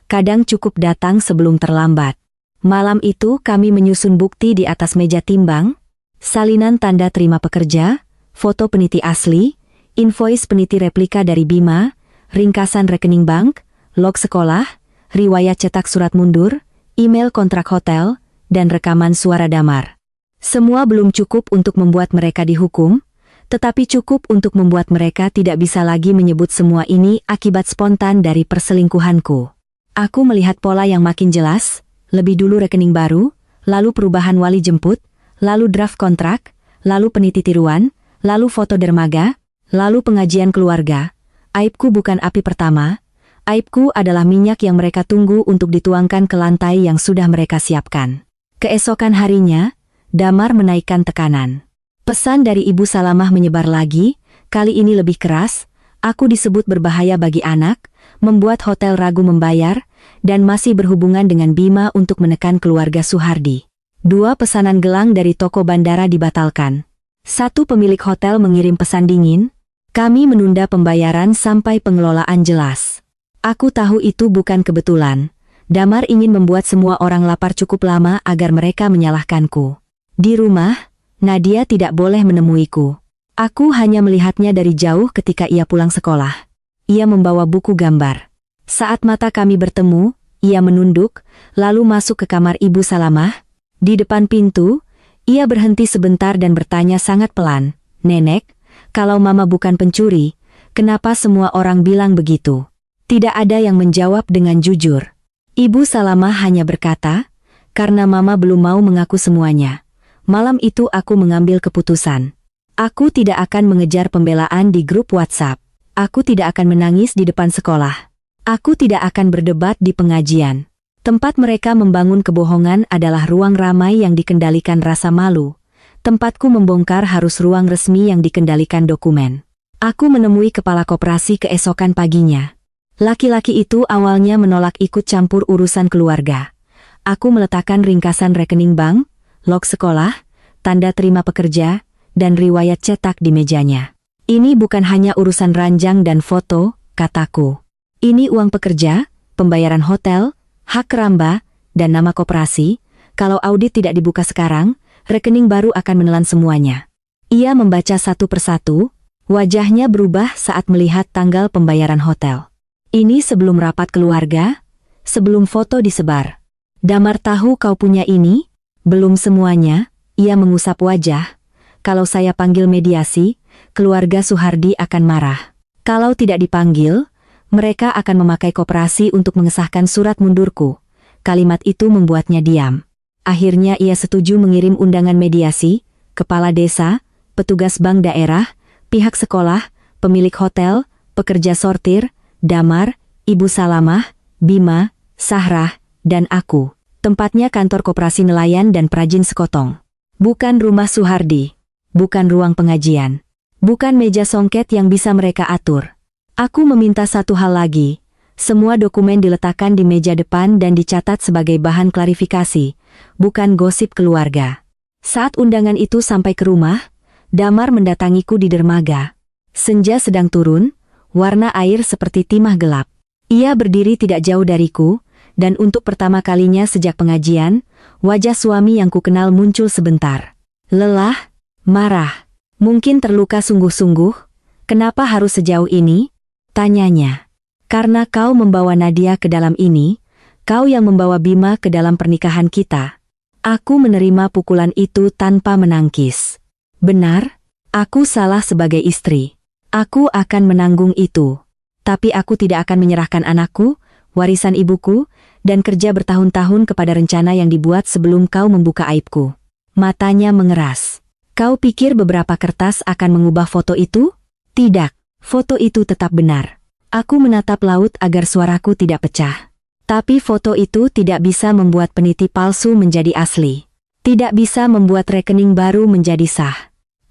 Kadang cukup datang sebelum terlambat. Malam itu kami menyusun bukti di atas meja timbang, salinan tanda terima pekerja, foto peniti asli, invoice peniti replika dari Bima, ringkasan rekening bank, log sekolah, riwayat cetak surat mundur, email kontrak hotel, dan rekaman suara Damar. Semua belum cukup untuk membuat mereka dihukum, tetapi cukup untuk membuat mereka tidak bisa lagi menyebut semua ini akibat spontan dari perselingkuhanku. Aku melihat pola yang makin jelas, lebih dulu rekening baru, lalu perubahan wali jemput, lalu draft kontrak, lalu peniti tiruan, lalu foto dermaga, lalu pengajian keluarga. Aibku bukan api pertama, aibku adalah minyak yang mereka tunggu untuk dituangkan ke lantai yang sudah mereka siapkan. Keesokan harinya, Damar menaikkan tekanan. Pesan dari Ibu Salamah menyebar lagi, kali ini lebih keras, aku disebut berbahaya bagi anak, membuat hotel ragu membayar, dan masih berhubungan dengan Bima untuk menekan keluarga Suhardi. 2 pesanan gelang dari toko bandara dibatalkan. 1 pemilik hotel mengirim pesan dingin, kami menunda pembayaran sampai pengelolaan jelas. Aku tahu itu bukan kebetulan. Damar ingin membuat semua orang lapar cukup lama agar mereka menyalahkanku. Di rumah, Nadia tidak boleh menemuiku. Aku hanya melihatnya dari jauh ketika ia pulang sekolah. Ia membawa buku gambar. Saat mata kami bertemu, ia menunduk, lalu masuk ke kamar Ibu Salamah. Di depan pintu, ia berhenti sebentar dan bertanya sangat pelan, "Nenek, kalau Mama bukan pencuri, kenapa semua orang bilang begitu?" Tidak ada yang menjawab dengan jujur. Ibu Salamah hanya berkata, "Karena Mama belum mau mengaku semuanya. Malam itu aku mengambil keputusan. Aku tidak akan mengejar pembelaan di grup WhatsApp. Aku tidak akan menangis di depan sekolah. Aku tidak akan berdebat di pengajian. Tempat mereka membangun kebohongan adalah ruang ramai yang dikendalikan rasa malu. Tempatku membongkar harus ruang resmi yang dikendalikan dokumen." Aku menemui kepala koperasi keesokan paginya. Laki-laki itu awalnya menolak ikut campur urusan keluarga. Aku meletakkan ringkasan rekening bank, log sekolah, tanda terima pekerja, dan riwayat cetak di mejanya. "Ini bukan hanya urusan ranjang dan foto," kataku. "Ini uang pekerja, pembayaran hotel, hak keramba, dan nama koperasi. Kalau audit tidak dibuka sekarang, rekening baru akan menelan semuanya." Ia membaca satu persatu, wajahnya berubah saat melihat tanggal pembayaran hotel. "Ini sebelum rapat keluarga, sebelum foto disebar. Damar tahu kau punya ini?" "Belum semuanya," ia mengusap wajah. "Kalau saya panggil mediasi, keluarga Suhardi akan marah. Kalau tidak dipanggil, mereka akan memakai koperasi untuk mengesahkan surat mundurku." Kalimat itu membuatnya diam. Akhirnya ia setuju mengirim undangan mediasi, kepala desa, petugas bank daerah, pihak sekolah, pemilik hotel, pekerja sortir, Damar, Ibu Salamah, Bima, Sahrah, dan aku. Tempatnya kantor koperasi nelayan dan perajin sekotong. Bukan rumah Suhardi. Bukan ruang pengajian. Bukan meja songket yang bisa mereka atur. Aku meminta satu hal lagi. Semua dokumen diletakkan di meja depan dan dicatat sebagai bahan klarifikasi, bukan gosip keluarga. Saat undangan itu sampai ke rumah, Damar mendatangiku di dermaga. Senja sedang turun, warna air seperti timah gelap. Ia berdiri tidak jauh dariku, dan untuk pertama kalinya sejak pengajian, wajah suami yang kukenal muncul sebentar. Lelah, marah, mungkin terluka sungguh-sungguh. "Kenapa harus sejauh ini?" tanyanya. "Karena kau membawa Nadia ke dalam ini, kau yang membawa Bima ke dalam pernikahan kita." Aku menerima pukulan itu tanpa menangkis. Benar, aku salah sebagai istri. Aku akan menanggung itu. Tapi aku tidak akan menyerahkan anakku, warisan ibuku, dan kerja bertahun-tahun kepada rencana yang dibuat sebelum kau membuka aibku. Matanya mengeras. "Kau pikir beberapa kertas akan mengubah foto itu?" "Tidak, foto itu tetap benar." Aku menatap laut agar suaraku tidak pecah. Tapi foto itu tidak bisa membuat peniti palsu menjadi asli. Tidak bisa membuat rekening baru menjadi sah.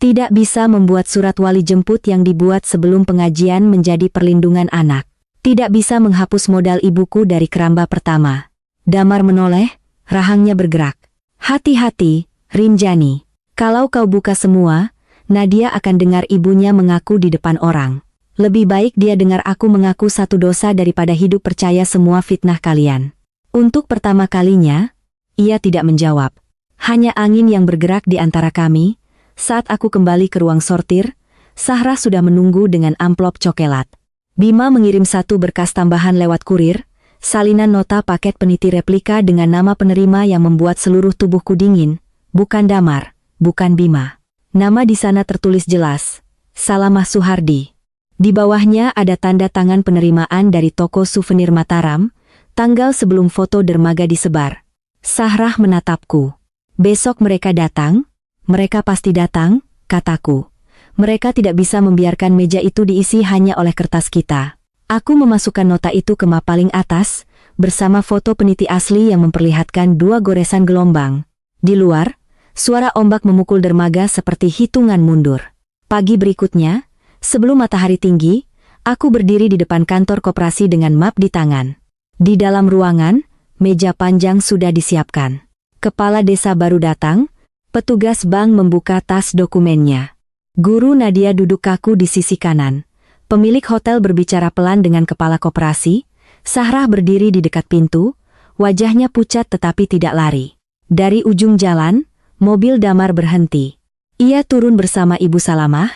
Tidak bisa membuat surat wali jemput yang dibuat sebelum pengajian menjadi perlindungan anak. Tidak bisa menghapus modal ibuku dari keramba pertama. Damar menoleh, rahangnya bergerak. Hati-hati, Rinjani. Kalau kau buka semua, Nadia akan dengar ibunya mengaku di depan orang. Lebih baik dia dengar aku mengaku satu dosa daripada hidup percaya semua fitnah kalian. Untuk pertama kalinya, ia tidak menjawab. Hanya angin yang bergerak di antara kami. Saat aku kembali ke ruang sortir, Sahra sudah menunggu dengan amplop coklat. Bima mengirim satu berkas tambahan lewat kurir, salinan nota paket peniti replika dengan nama penerima yang membuat seluruh tubuhku dingin. Bukan Damar, bukan Bima. Nama di sana tertulis jelas, Salamah Suhardi. Di bawahnya ada tanda tangan penerimaan dari toko souvenir Mataram, tanggal sebelum foto dermaga disebar. Sahrah menatapku. Besok mereka datang? Mereka pasti datang, kataku. Mereka tidak bisa membiarkan meja itu diisi hanya oleh kertas kita. Aku memasukkan nota itu ke map paling atas, bersama foto peniti asli yang memperlihatkan dua goresan gelombang. Di luar, suara ombak memukul dermaga seperti hitungan mundur. Pagi berikutnya, sebelum matahari tinggi, aku berdiri di depan kantor koperasi dengan map di tangan. Di dalam ruangan, meja panjang sudah disiapkan. Kepala desa baru datang. Petugas bank membuka tas dokumennya. Guru Nadia duduk kaku di sisi kanan. Pemilik hotel berbicara pelan dengan kepala koperasi. Sahrah berdiri di dekat pintu, wajahnya pucat tetapi tidak lari. Dari ujung jalan, mobil Damar berhenti. Ia turun bersama Ibu Salamah,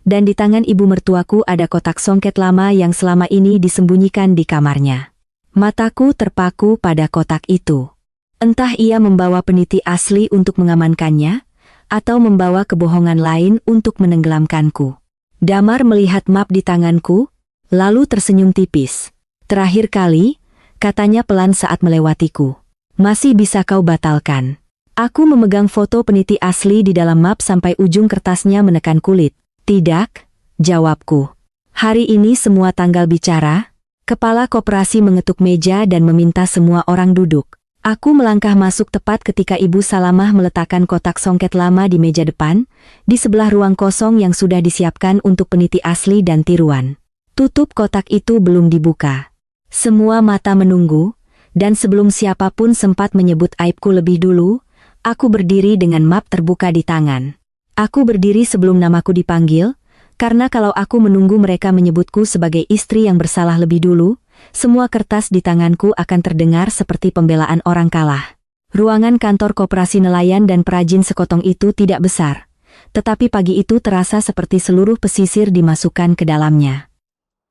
dan di tangan ibu mertuaku ada kotak songket lama yang selama ini disembunyikan di kamarnya. Mataku terpaku pada kotak itu. Entah ia membawa peniti asli untuk mengamankannya, atau membawa kebohongan lain untuk menenggelamkanku. Damar melihat map di tanganku, lalu tersenyum tipis. Terakhir kali, katanya pelan saat melewatiku. Masih bisa kau batalkan. Aku memegang foto peniti asli di dalam map sampai ujung kertasnya menekan kulit. Tidak, jawabku. Hari ini semua tanggal bicara. Kepala koperasi mengetuk meja dan meminta semua orang duduk. Aku melangkah masuk tepat ketika Ibu Salamah meletakkan kotak songket lama di meja depan, di sebelah ruang kosong yang sudah disiapkan untuk peniti asli dan tiruan. Tutup kotak itu belum dibuka. Semua mata menunggu, dan sebelum siapapun sempat menyebut aibku lebih dulu, aku berdiri dengan map terbuka di tangan. Aku berdiri sebelum namaku dipanggil, karena kalau aku menunggu mereka menyebutku sebagai istri yang bersalah lebih dulu, semua kertas di tanganku akan terdengar seperti pembelaan orang kalah. Ruangan kantor koperasi nelayan dan perajin sekotong itu tidak besar, tetapi pagi itu terasa seperti seluruh pesisir dimasukkan ke dalamnya.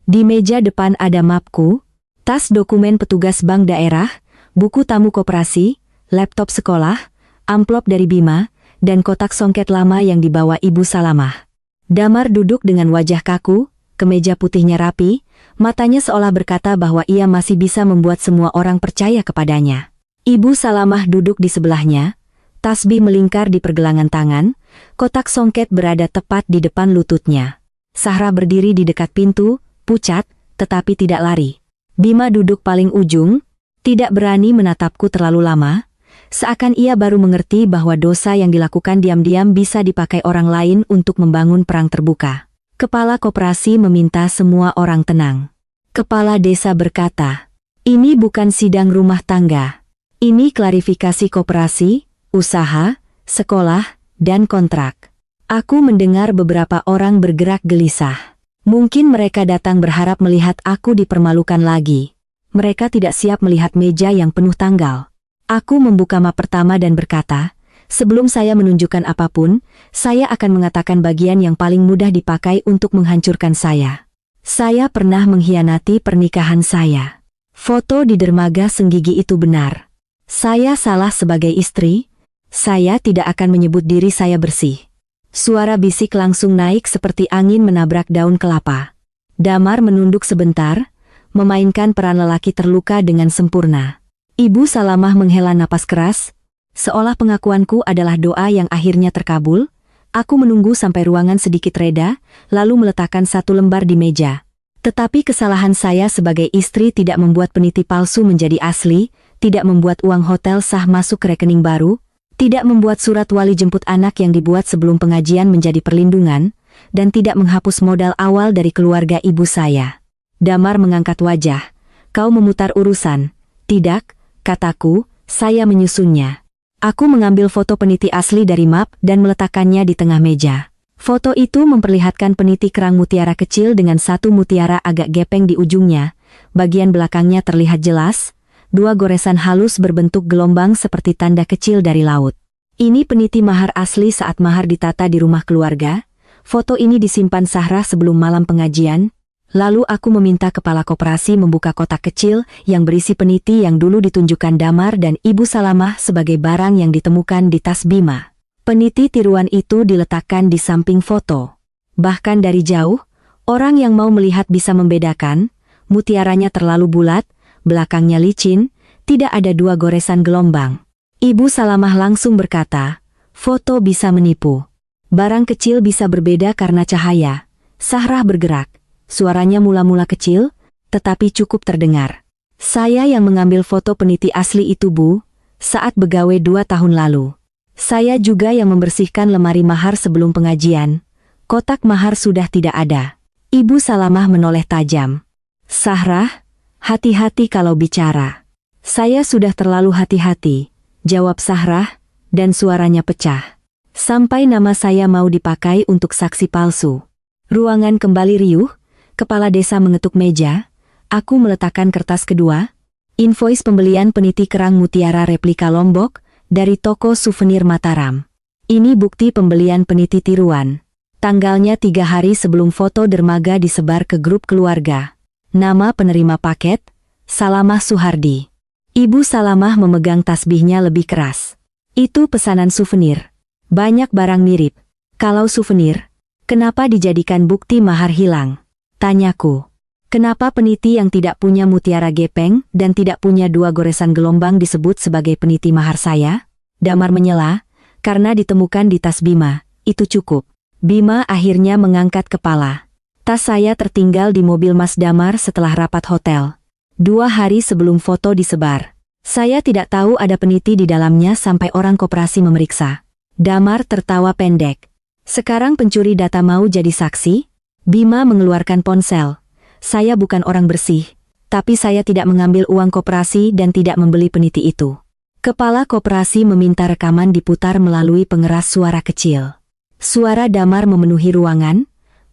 Di meja depan ada mapku, tas dokumen petugas bank daerah, buku tamu koperasi, laptop sekolah, amplop dari Bima, dan kotak songket lama yang dibawa Ibu Salamah. Damar duduk dengan wajah kaku, kemeja putihnya rapi, matanya seolah berkata bahwa ia masih bisa membuat semua orang percaya kepadanya. Ibu Salamah duduk di sebelahnya, tasbih melingkar di pergelangan tangan, kotak songket berada tepat di depan lututnya. Sahra berdiri di dekat pintu, pucat, tetapi tidak lari. Bima duduk paling ujung, tidak berani menatapku terlalu lama, seakan ia baru mengerti bahwa dosa yang dilakukan diam-diam bisa dipakai orang lain untuk membangun perang terbuka. Kepala koperasi meminta semua orang tenang. Kepala desa berkata, ini bukan sidang rumah tangga. Ini klarifikasi koperasi, usaha, sekolah, dan kontrak. Aku mendengar beberapa orang bergerak gelisah. Mungkin mereka datang berharap melihat aku dipermalukan lagi. Mereka tidak siap melihat meja yang penuh tanggal. Aku membuka map pertama dan berkata, sebelum saya menunjukkan apapun, saya akan mengatakan bagian yang paling mudah dipakai untuk menghancurkan saya. Saya pernah mengkhianati pernikahan saya. Foto di dermaga Senggigi itu benar. Saya salah sebagai istri. Saya tidak akan menyebut diri saya bersih. Suara bisik langsung naik seperti angin menabrak daun kelapa. Damar menunduk sebentar, memainkan peran lelaki terluka dengan sempurna. Ibu Salamah menghela napas keras, seolah pengakuanku adalah doa yang akhirnya terkabul. Aku menunggu sampai ruangan sedikit reda, lalu meletakkan satu lembar di meja. Tetapi kesalahan saya sebagai istri tidak membuat peniti palsu menjadi asli, tidak membuat uang hotel sah masuk ke rekening baru, tidak membuat surat wali jemput anak yang dibuat sebelum pengajian menjadi perlindungan, dan tidak menghapus modal awal dari keluarga ibu saya. Damar mengangkat wajah. Kau memutar urusan. Tidak, kataku, saya menyusunnya. Aku mengambil foto peniti asli dari map dan meletakkannya di tengah meja. Foto itu memperlihatkan peniti kerang mutiara kecil dengan satu mutiara agak gepeng di ujungnya. Bagian belakangnya terlihat jelas, dua goresan halus berbentuk gelombang seperti tanda kecil dari laut. Ini peniti mahar asli saat mahar ditata di rumah keluarga. Foto ini disimpan Sahra sebelum malam pengajian. Lalu aku meminta kepala koperasi membuka kotak kecil yang berisi peniti yang dulu ditunjukkan Damar dan Ibu Salamah sebagai barang yang ditemukan di tas Bima. Peniti tiruan itu diletakkan di samping foto. Bahkan dari jauh, orang yang mau melihat bisa membedakan, mutiaranya terlalu bulat, belakangnya licin, tidak ada dua goresan gelombang. Ibu Salamah langsung berkata, foto bisa menipu. Barang kecil bisa berbeda karena cahaya. Sahra bergerak. Suaranya mula-mula kecil, tetapi cukup terdengar. Saya yang mengambil foto peniti asli itu, Bu, saat begawai 2 tahun lalu. Saya juga yang membersihkan lemari mahar sebelum pengajian. Kotak mahar sudah tidak ada. Ibu Salamah menoleh tajam. Sahra, hati-hati kalau bicara. Saya sudah terlalu hati-hati, jawab Sahra, dan suaranya pecah. Sampai nama saya mau dipakai untuk saksi palsu. Ruangan kembali riuh. Kepala desa mengetuk meja, aku meletakkan kertas kedua, invoice pembelian peniti kerang mutiara replika Lombok, dari toko souvenir Mataram. Ini bukti pembelian peniti tiruan. Tanggalnya 3 hari sebelum foto dermaga disebar ke grup keluarga. Nama penerima paket, Salamah Suhardi. Ibu Salamah memegang tasbihnya lebih keras. Itu pesanan souvenir. Banyak barang mirip. Kalau souvenir, kenapa dijadikan bukti mahar hilang? Tanyaku. Kenapa peniti yang tidak punya mutiara gepeng dan tidak punya dua goresan gelombang disebut sebagai peniti mahar saya? Damar menyela, karena ditemukan di tas Bima, itu cukup. Bima akhirnya mengangkat kepala. Tas saya tertinggal di mobil Mas Damar setelah rapat hotel. 2 hari sebelum foto disebar. Saya tidak tahu ada peniti di dalamnya sampai orang koperasi memeriksa. Damar tertawa pendek. Sekarang pencuri data mau jadi saksi? Bima mengeluarkan ponsel. Saya bukan orang bersih, tapi saya tidak mengambil uang koperasi dan tidak membeli peniti itu. Kepala koperasi meminta rekaman diputar melalui pengeras suara kecil. Suara Damar memenuhi ruangan.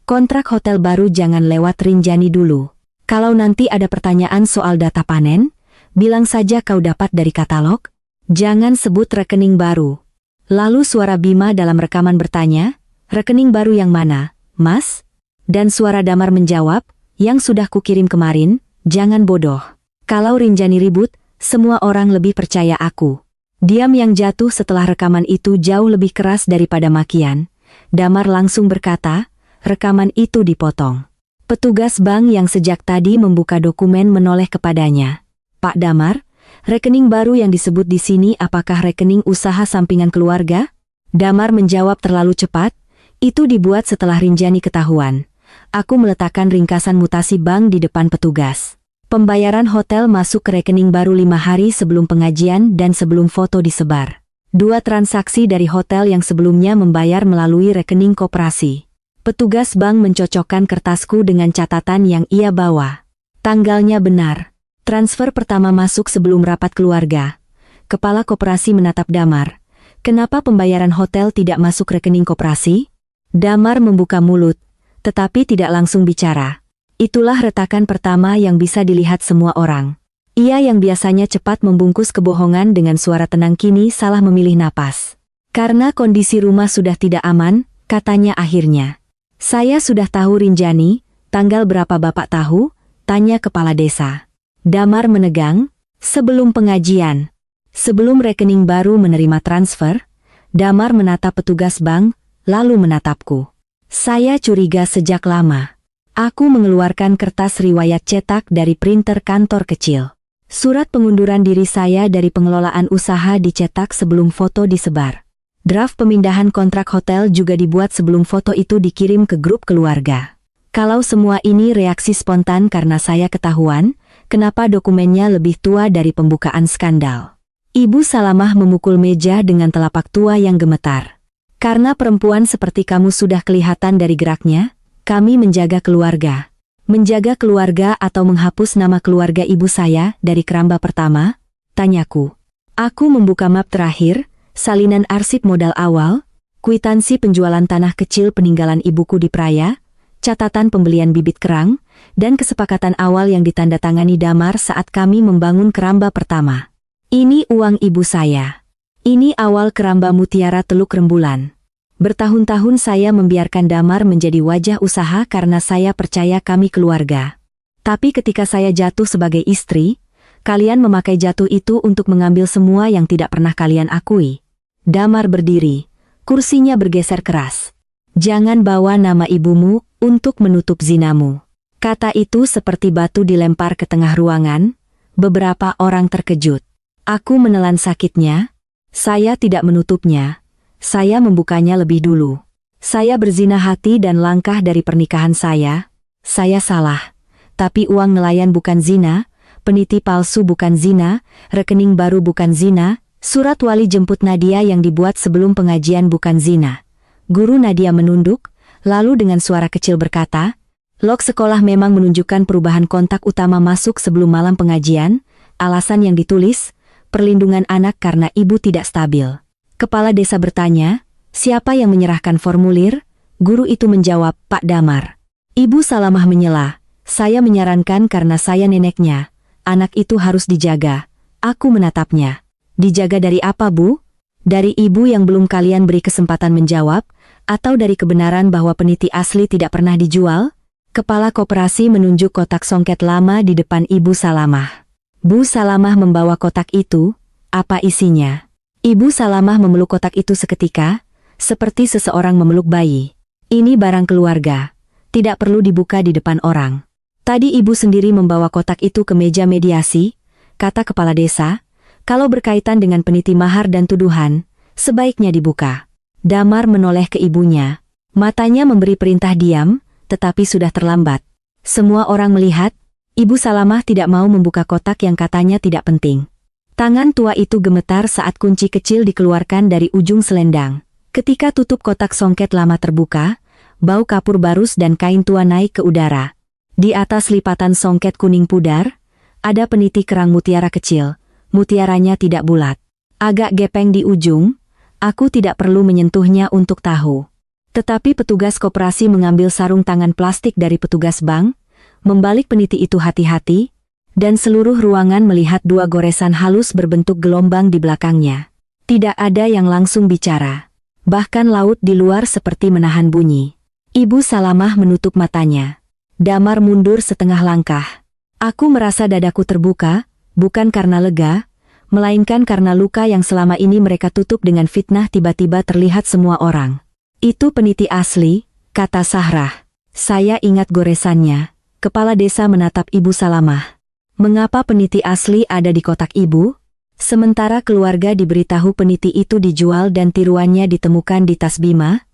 Kontrak hotel baru jangan lewat Rinjani dulu. Kalau nanti ada pertanyaan soal data panen, bilang saja kau dapat dari katalog. Jangan sebut rekening baru. Lalu suara Bima dalam rekaman bertanya, rekening baru yang mana, Mas? Dan suara Damar menjawab, yang sudah kukirim kemarin, jangan bodoh. Kalau Rinjani ribut, semua orang lebih percaya aku. Diam yang jatuh setelah rekaman itu jauh lebih keras daripada makian. Damar langsung berkata, rekaman itu dipotong. Petugas bank yang sejak tadi membuka dokumen menoleh kepadanya. Pak Damar, rekening baru yang disebut di sini apakah rekening usaha sampingan keluarga? Damar menjawab terlalu cepat, itu dibuat setelah Rinjani ketahuan. Aku meletakkan ringkasan mutasi bank di depan petugas. Pembayaran hotel masuk ke rekening baru 5 hari sebelum pengajian dan sebelum foto disebar. 2 transaksi dari hotel yang sebelumnya membayar melalui rekening koperasi. Petugas bank mencocokkan kertasku dengan catatan yang ia bawa. Tanggalnya benar. Transfer pertama masuk sebelum rapat keluarga. Kepala koperasi menatap Damar. Kenapa pembayaran hotel tidak masuk rekening koperasi? Damar membuka mulut, tetapi tidak langsung bicara. Itulah retakan pertama yang bisa dilihat semua orang. Ia yang biasanya cepat membungkus kebohongan dengan suara tenang kini salah memilih napas. Karena kondisi rumah sudah tidak aman, katanya akhirnya. Saya sudah tahu Rinjani, tanggal berapa Bapak tahu? Tanya kepala desa. Damar menegang, sebelum pengajian. Sebelum rekening baru menerima transfer, Damar menatap petugas bank, lalu menatapku. Saya curiga sejak lama. Aku mengeluarkan kertas riwayat cetak dari printer kantor kecil. Surat pengunduran diri saya dari pengelolaan usaha dicetak sebelum foto disebar. Draft pemindahan kontrak hotel juga dibuat sebelum foto itu dikirim ke grup keluarga. Kalau semua ini reaksi spontan karena saya ketahuan, kenapa dokumennya lebih tua dari pembukaan skandal? Ibu Salamah memukul meja dengan telapak tua yang gemetar. Karena perempuan seperti kamu sudah kelihatan dari geraknya, kami menjaga keluarga. Menjaga keluarga atau menghapus nama keluarga ibu saya dari keramba pertama? Tanyaku. Aku membuka map terakhir, salinan arsip modal awal, kwitansi penjualan tanah kecil peninggalan ibuku di Praya, catatan pembelian bibit kerang, dan kesepakatan awal yang ditandatangani Damar saat kami membangun keramba pertama. Ini uang ibu saya. Ini awal keramba Mutiara Teluk Rembulan. Bertahun-tahun saya membiarkan Damar menjadi wajah usaha karena saya percaya kami keluarga. Tapi ketika saya jatuh sebagai istri, kalian memakai jatuh itu untuk mengambil semua yang tidak pernah kalian akui. Damar berdiri, kursinya bergeser keras. Jangan bawa nama ibumu untuk menutup zinamu. Kata itu seperti batu dilempar ke tengah ruangan. Beberapa orang terkejut. Aku menelan sakitnya. Saya tidak menutupnya. Saya membukanya lebih dulu. Saya berzina hati dan langkah dari pernikahan saya. Saya salah. Tapi uang nelayan bukan zina, peniti palsu bukan zina, rekening baru bukan zina, surat wali jemput Nadia yang dibuat sebelum pengajian bukan zina. Guru Nadia menunduk, lalu dengan suara kecil berkata, log sekolah memang menunjukkan perubahan kontak utama masuk sebelum malam pengajian, alasan yang ditulis, perlindungan anak karena ibu tidak stabil. Kepala desa bertanya, siapa yang menyerahkan formulir? Guru itu menjawab, Pak Damar. Ibu Salamah menyela, saya menyarankan karena saya neneknya. Anak itu harus dijaga. Aku menatapnya. Dijaga dari apa, Bu? Dari ibu yang belum kalian beri kesempatan menjawab, atau dari kebenaran bahwa peniti asli tidak pernah dijual? Kepala koperasi menunjuk kotak songket lama di depan Ibu Salamah. Bu Salamah membawa kotak itu, apa isinya? Ibu Salamah memeluk kotak itu seketika, seperti seseorang memeluk bayi. Ini barang keluarga, tidak perlu dibuka di depan orang. Tadi ibu sendiri membawa kotak itu ke meja mediasi, kata kepala desa, kalau berkaitan dengan peniti mahar dan tuduhan, sebaiknya dibuka. Damar menoleh ke ibunya, matanya memberi perintah diam, tetapi sudah terlambat. Semua orang melihat, Ibu Salamah tidak mau membuka kotak yang katanya tidak penting. Tangan tua itu gemetar saat kunci kecil dikeluarkan dari ujung selendang. Ketika tutup kotak songket lama terbuka, bau kapur barus dan kain tua naik ke udara. Di atas lipatan songket kuning pudar, ada peniti kerang mutiara kecil. Mutiaranya tidak bulat. Agak gepeng di ujung, aku tidak perlu menyentuhnya untuk tahu. Tetapi petugas koperasi mengambil sarung tangan plastik dari petugas bank, membalik peniti itu hati-hati, dan seluruh ruangan melihat dua goresan halus berbentuk gelombang di belakangnya. Tidak ada yang langsung bicara. Bahkan laut di luar seperti menahan bunyi. Ibu Salamah menutup matanya. Damar mundur setengah langkah. Aku merasa dadaku terbuka, bukan karena lega, melainkan karena luka yang selama ini mereka tutup dengan fitnah tiba-tiba terlihat semua orang. Itu peniti asli, kata Sahrah. Saya ingat goresannya. Kepala desa menatap Ibu Salamah. Mengapa peniti asli ada di kotak ibu? Sementara keluarga diberitahu peniti itu dijual dan tiruannya ditemukan di tas Bima,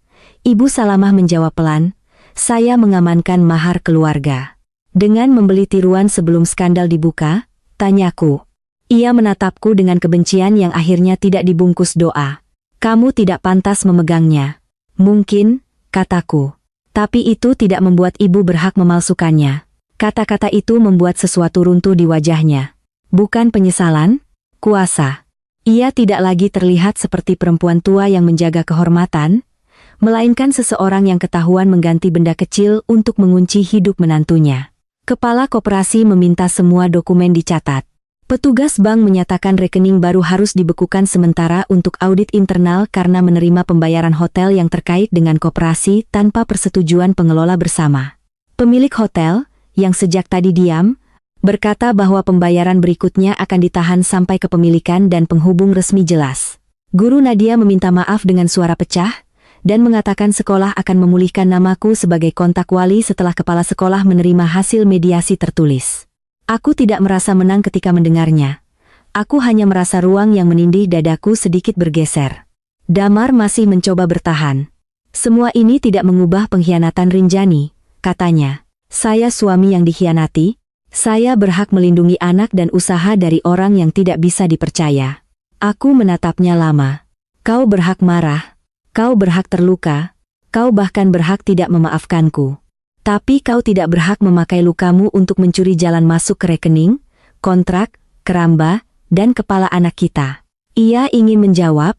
Ibu Salamah menjawab pelan, saya mengamankan mahar keluarga. Dengan membeli tiruan sebelum skandal dibuka, tanyaku. Ia menatapku dengan kebencian yang akhirnya tidak dibungkus doa. Kamu tidak pantas memegangnya. Mungkin, kataku. Tapi itu tidak membuat ibu berhak memalsukannya. Kata-kata itu membuat sesuatu runtuh di wajahnya. Bukan penyesalan, kuasa. Ia tidak lagi terlihat seperti perempuan tua yang menjaga kehormatan, melainkan seseorang yang ketahuan mengganti benda kecil untuk mengunci hidup menantunya. Kepala koperasi meminta semua dokumen dicatat. Petugas bank menyatakan rekening baru harus dibekukan sementara untuk audit internal karena menerima pembayaran hotel yang terkait dengan koperasi tanpa persetujuan pengelola bersama. Pemilik hotel, yang sejak tadi diam, berkata bahwa pembayaran berikutnya akan ditahan sampai kepemilikan dan penghubung resmi jelas. Guru Nadia meminta maaf dengan suara pecah, dan mengatakan sekolah akan memulihkan namaku sebagai kontak wali setelah kepala sekolah menerima hasil mediasi tertulis. Aku tidak merasa menang ketika mendengarnya. Aku hanya merasa ruang yang menindih dadaku sedikit bergeser. Damar masih mencoba bertahan. Semua ini tidak mengubah pengkhianatan Rinjani, katanya. Saya suami yang dikhianati, saya berhak melindungi anak dan usaha dari orang yang tidak bisa dipercaya. Aku menatapnya lama. Kau berhak marah, kau berhak terluka, kau bahkan berhak tidak memaafkanku. Tapi kau tidak berhak memakai lukamu untuk mencuri jalan masuk ke rekening, kontrak, keramba, dan kepala anak kita. Ia ingin menjawab,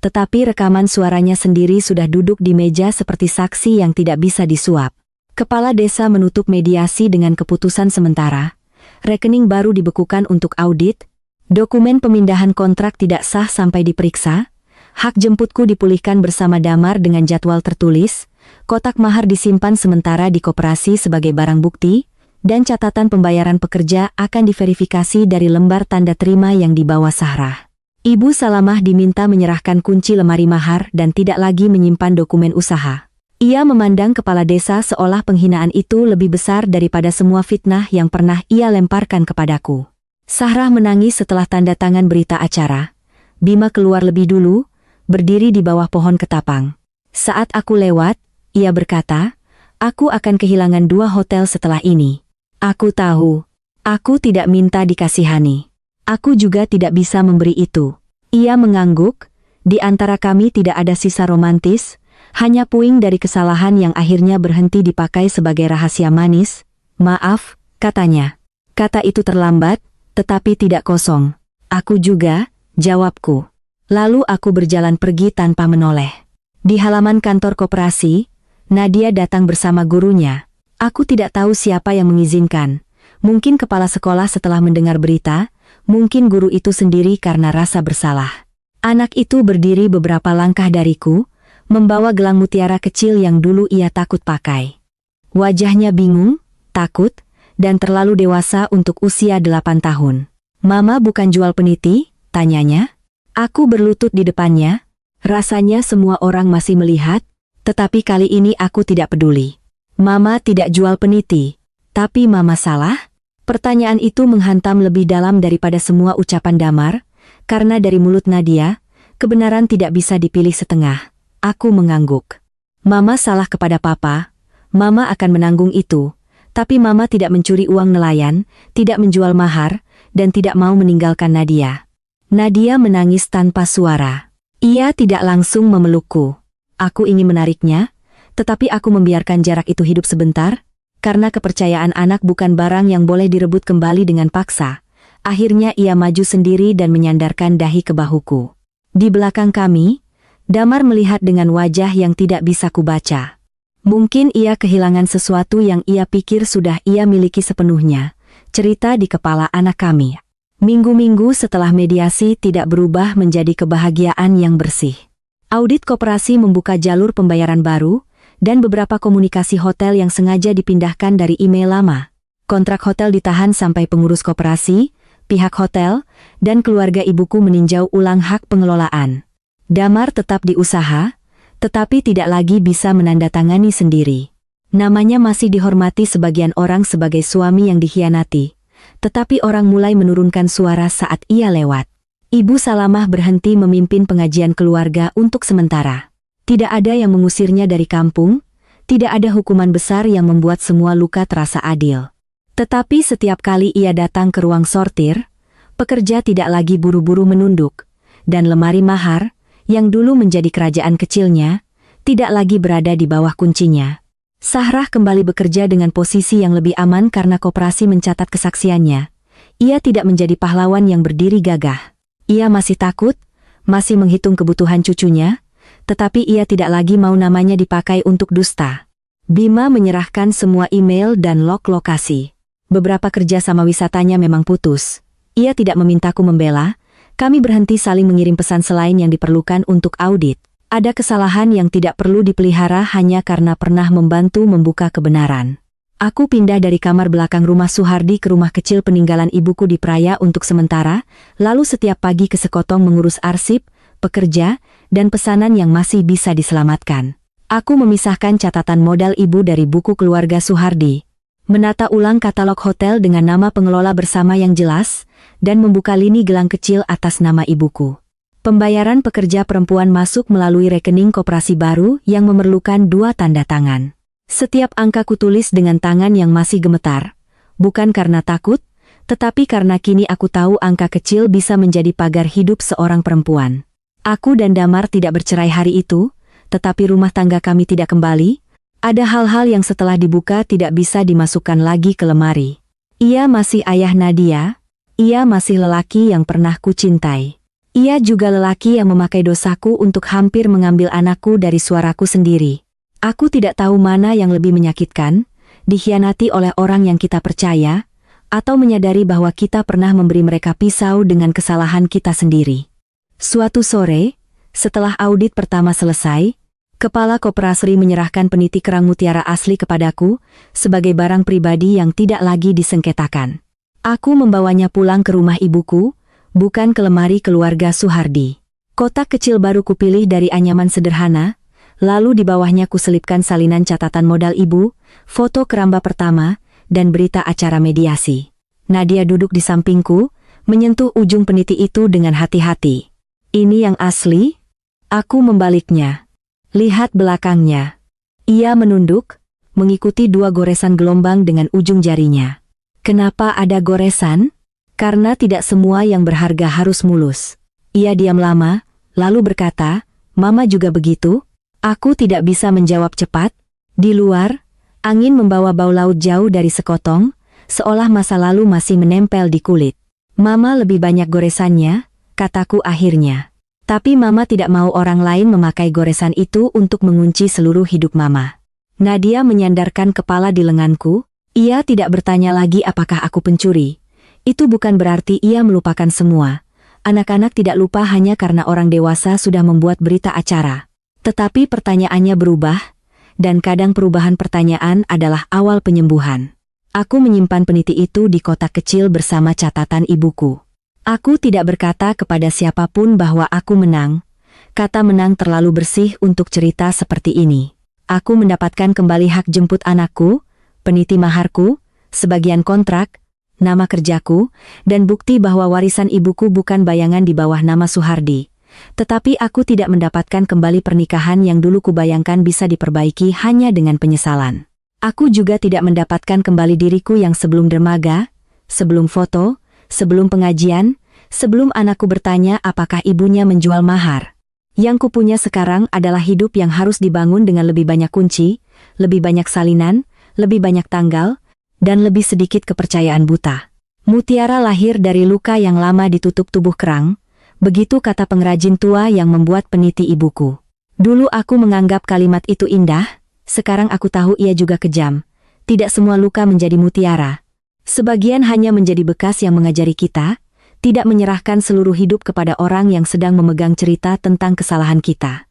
tetapi rekaman suaranya sendiri sudah duduk di meja seperti saksi yang tidak bisa disuap. Kepala desa menutup mediasi dengan keputusan sementara. Rekening baru dibekukan untuk audit. Dokumen pemindahan kontrak tidak sah sampai diperiksa. Hak jemputku dipulihkan bersama Damar dengan jadwal tertulis. Kotak mahar disimpan sementara di koperasi sebagai barang bukti. Dan catatan pembayaran pekerja akan diverifikasi dari lembar tanda terima yang dibawa Sahrah. Ibu Salamah diminta menyerahkan kunci lemari mahar dan tidak lagi menyimpan dokumen usaha. Ia memandang kepala desa seolah penghinaan itu lebih besar daripada semua fitnah yang pernah ia lemparkan kepadaku. Sahrah menangis setelah tanda tangan berita acara. Bima keluar lebih dulu, berdiri di bawah pohon ketapang. Saat aku lewat, ia berkata, "Aku akan kehilangan 2 hotel setelah ini." Aku tahu. Aku tidak minta dikasihani. Aku juga tidak bisa memberi itu. Ia mengangguk. Di antara kami tidak ada sisa romantis, hanya puing dari kesalahan yang akhirnya berhenti dipakai sebagai rahasia manis. Maaf, katanya. Kata itu terlambat, tetapi tidak kosong. Aku juga, jawabku. Lalu aku berjalan pergi tanpa menoleh. Di halaman kantor koperasi, Nadia datang bersama gurunya. Aku tidak tahu siapa yang mengizinkan. Mungkin kepala sekolah setelah mendengar berita, mungkin guru itu sendiri karena rasa bersalah. Anak itu berdiri beberapa langkah dariku, membawa gelang mutiara kecil yang dulu ia takut pakai. Wajahnya bingung, takut, dan terlalu dewasa untuk usia 8 tahun. "Mama bukan jual peniti?" tanyanya. Aku berlutut di depannya. Rasanya semua orang masih melihat, tetapi kali ini aku tidak peduli. Mama tidak jual peniti. Tapi Mama salah? Pertanyaan itu menghantam lebih dalam daripada semua ucapan Damar, karena dari mulut Nadia, kebenaran tidak bisa dipilih setengah. Aku mengangguk. Mama salah kepada Papa. Mama akan menanggung itu. Tapi Mama tidak mencuri uang nelayan, tidak menjual mahar, dan tidak mau meninggalkan Nadia. Nadia menangis tanpa suara. Ia tidak langsung memelukku. Aku ingin menariknya, tetapi aku membiarkan jarak itu hidup sebentar, karena kepercayaan anak bukan barang yang boleh direbut kembali dengan paksa. Akhirnya ia maju sendiri dan menyandarkan dahi ke bahuku. Di belakang kami, Damar melihat dengan wajah yang tidak bisa kubaca. Mungkin ia kehilangan sesuatu yang ia pikir sudah ia miliki sepenuhnya. Cerita di kepala anak kami. Minggu-minggu setelah mediasi tidak berubah menjadi kebahagiaan yang bersih. Audit koperasi membuka jalur pembayaran baru, dan beberapa komunikasi hotel yang sengaja dipindahkan dari email lama. Kontrak hotel ditahan sampai pengurus koperasi, pihak hotel, dan keluarga ibuku meninjau ulang hak pengelolaan. Damar tetap di usaha, tetapi tidak lagi bisa menandatangani sendiri. Namanya masih dihormati sebagian orang sebagai suami yang dikhianati, tetapi orang mulai menurunkan suara saat ia lewat. Ibu Salamah berhenti memimpin pengajian keluarga untuk sementara. Tidak ada yang mengusirnya dari kampung, tidak ada hukuman besar yang membuat semua luka terasa adil. Tetapi setiap kali ia datang ke ruang sortir, pekerja tidak lagi buru-buru menunduk, dan lemari mahar, yang dulu menjadi kerajaan kecilnya, tidak lagi berada di bawah kuncinya. Sahrah kembali bekerja dengan posisi yang lebih aman karena koperasi mencatat kesaksiannya. Ia tidak menjadi pahlawan yang berdiri gagah. Ia masih takut, masih menghitung kebutuhan cucunya, tetapi ia tidak lagi mau namanya dipakai untuk dusta. Bima menyerahkan semua email dan log lokasi. Beberapa kerja sama wisatanya memang putus. Ia tidak memintaku membela, kami berhenti saling mengirim pesan selain yang diperlukan untuk audit. Ada kesalahan yang tidak perlu dipelihara hanya karena pernah membantu membuka kebenaran. Aku pindah dari kamar belakang rumah Suhardi ke rumah kecil peninggalan ibuku di Praya untuk sementara, lalu setiap pagi ke Sekotong mengurus arsip, pekerja, dan pesanan yang masih bisa diselamatkan. Aku memisahkan catatan modal ibu dari buku keluarga Suhardi, menata ulang katalog hotel dengan nama pengelola bersama yang jelas, dan membuka lini gelang kecil atas nama ibuku. Pembayaran pekerja perempuan masuk melalui rekening koperasi baru yang memerlukan 2 tanda tangan. Setiap angka kutulis dengan tangan yang masih gemetar, bukan karena takut, tetapi karena kini aku tahu angka kecil bisa menjadi pagar hidup seorang perempuan. Aku dan Damar tidak bercerai hari itu, tetapi rumah tangga kami tidak kembali. Ada hal-hal yang setelah dibuka tidak bisa dimasukkan lagi ke lemari. Ia masih ayah Nadia, ia masih lelaki yang pernah kucintai. Ia juga lelaki yang memakai dosaku untuk hampir mengambil anakku dari suaraku sendiri. Aku tidak tahu mana yang lebih menyakitkan, dikhianati oleh orang yang kita percaya, atau menyadari bahwa kita pernah memberi mereka pisau dengan kesalahan kita sendiri. Suatu sore, setelah audit pertama selesai, Kepala Koperasri menyerahkan peniti kerang mutiara asli kepadaku sebagai barang pribadi yang tidak lagi disengketakan. Aku membawanya pulang ke rumah ibuku, bukan ke lemari keluarga Suhardi. Kotak kecil baru kupilih dari anyaman sederhana, lalu di bawahnya kuselipkan salinan catatan modal ibu, foto keramba pertama, dan berita acara mediasi. Nadia duduk di sampingku, menyentuh ujung peniti itu dengan hati-hati. Ini yang asli? Aku membaliknya. Lihat belakangnya. Ia menunduk, mengikuti dua goresan gelombang dengan ujung jarinya. Kenapa ada goresan? Karena tidak semua yang berharga harus mulus. Ia diam lama, lalu berkata, Mama juga begitu? Aku tidak bisa menjawab cepat. Di luar, angin membawa bau laut jauh dari sekotong, seolah masa lalu masih menempel di kulit. Mama lebih banyak goresannya, kataku akhirnya. Tapi Mama tidak mau orang lain memakai goresan itu untuk mengunci seluruh hidup Mama. Nadia menyandarkan kepala di lenganku. Ia tidak bertanya lagi apakah aku pencuri. Itu bukan berarti ia melupakan semua. Anak-anak tidak lupa hanya karena orang dewasa sudah membuat berita acara. Tetapi pertanyaannya berubah, dan kadang perubahan pertanyaan adalah awal penyembuhan. Aku menyimpan peniti itu di kotak kecil bersama catatan ibuku. Aku tidak berkata kepada siapapun bahwa aku menang. Kata menang terlalu bersih untuk cerita seperti ini. Aku mendapatkan kembali hak jemput anakku, peniti maharku, sebagian kontrak, nama kerjaku, dan bukti bahwa warisan ibuku bukan bayangan di bawah nama Suhardi. Tetapi aku tidak mendapatkan kembali pernikahan yang dulu kubayangkan bisa diperbaiki hanya dengan penyesalan. Aku juga tidak mendapatkan kembali diriku yang sebelum dermaga, sebelum foto, sebelum pengajian, sebelum anakku bertanya apakah ibunya menjual mahar. Yang kupunya sekarang adalah hidup yang harus dibangun dengan lebih banyak kunci, lebih banyak salinan, lebih banyak tanggal, dan lebih sedikit kepercayaan buta. Mutiara lahir dari luka yang lama ditutup tubuh kerang, begitu kata pengrajin tua yang membuat peniti ibuku. Dulu aku menganggap kalimat itu indah, sekarang aku tahu ia juga kejam. Tidak semua luka menjadi mutiara. Sebagian hanya menjadi bekas yang mengajari kita, tidak menyerahkan seluruh hidup kepada orang yang sedang memegang cerita tentang kesalahan kita.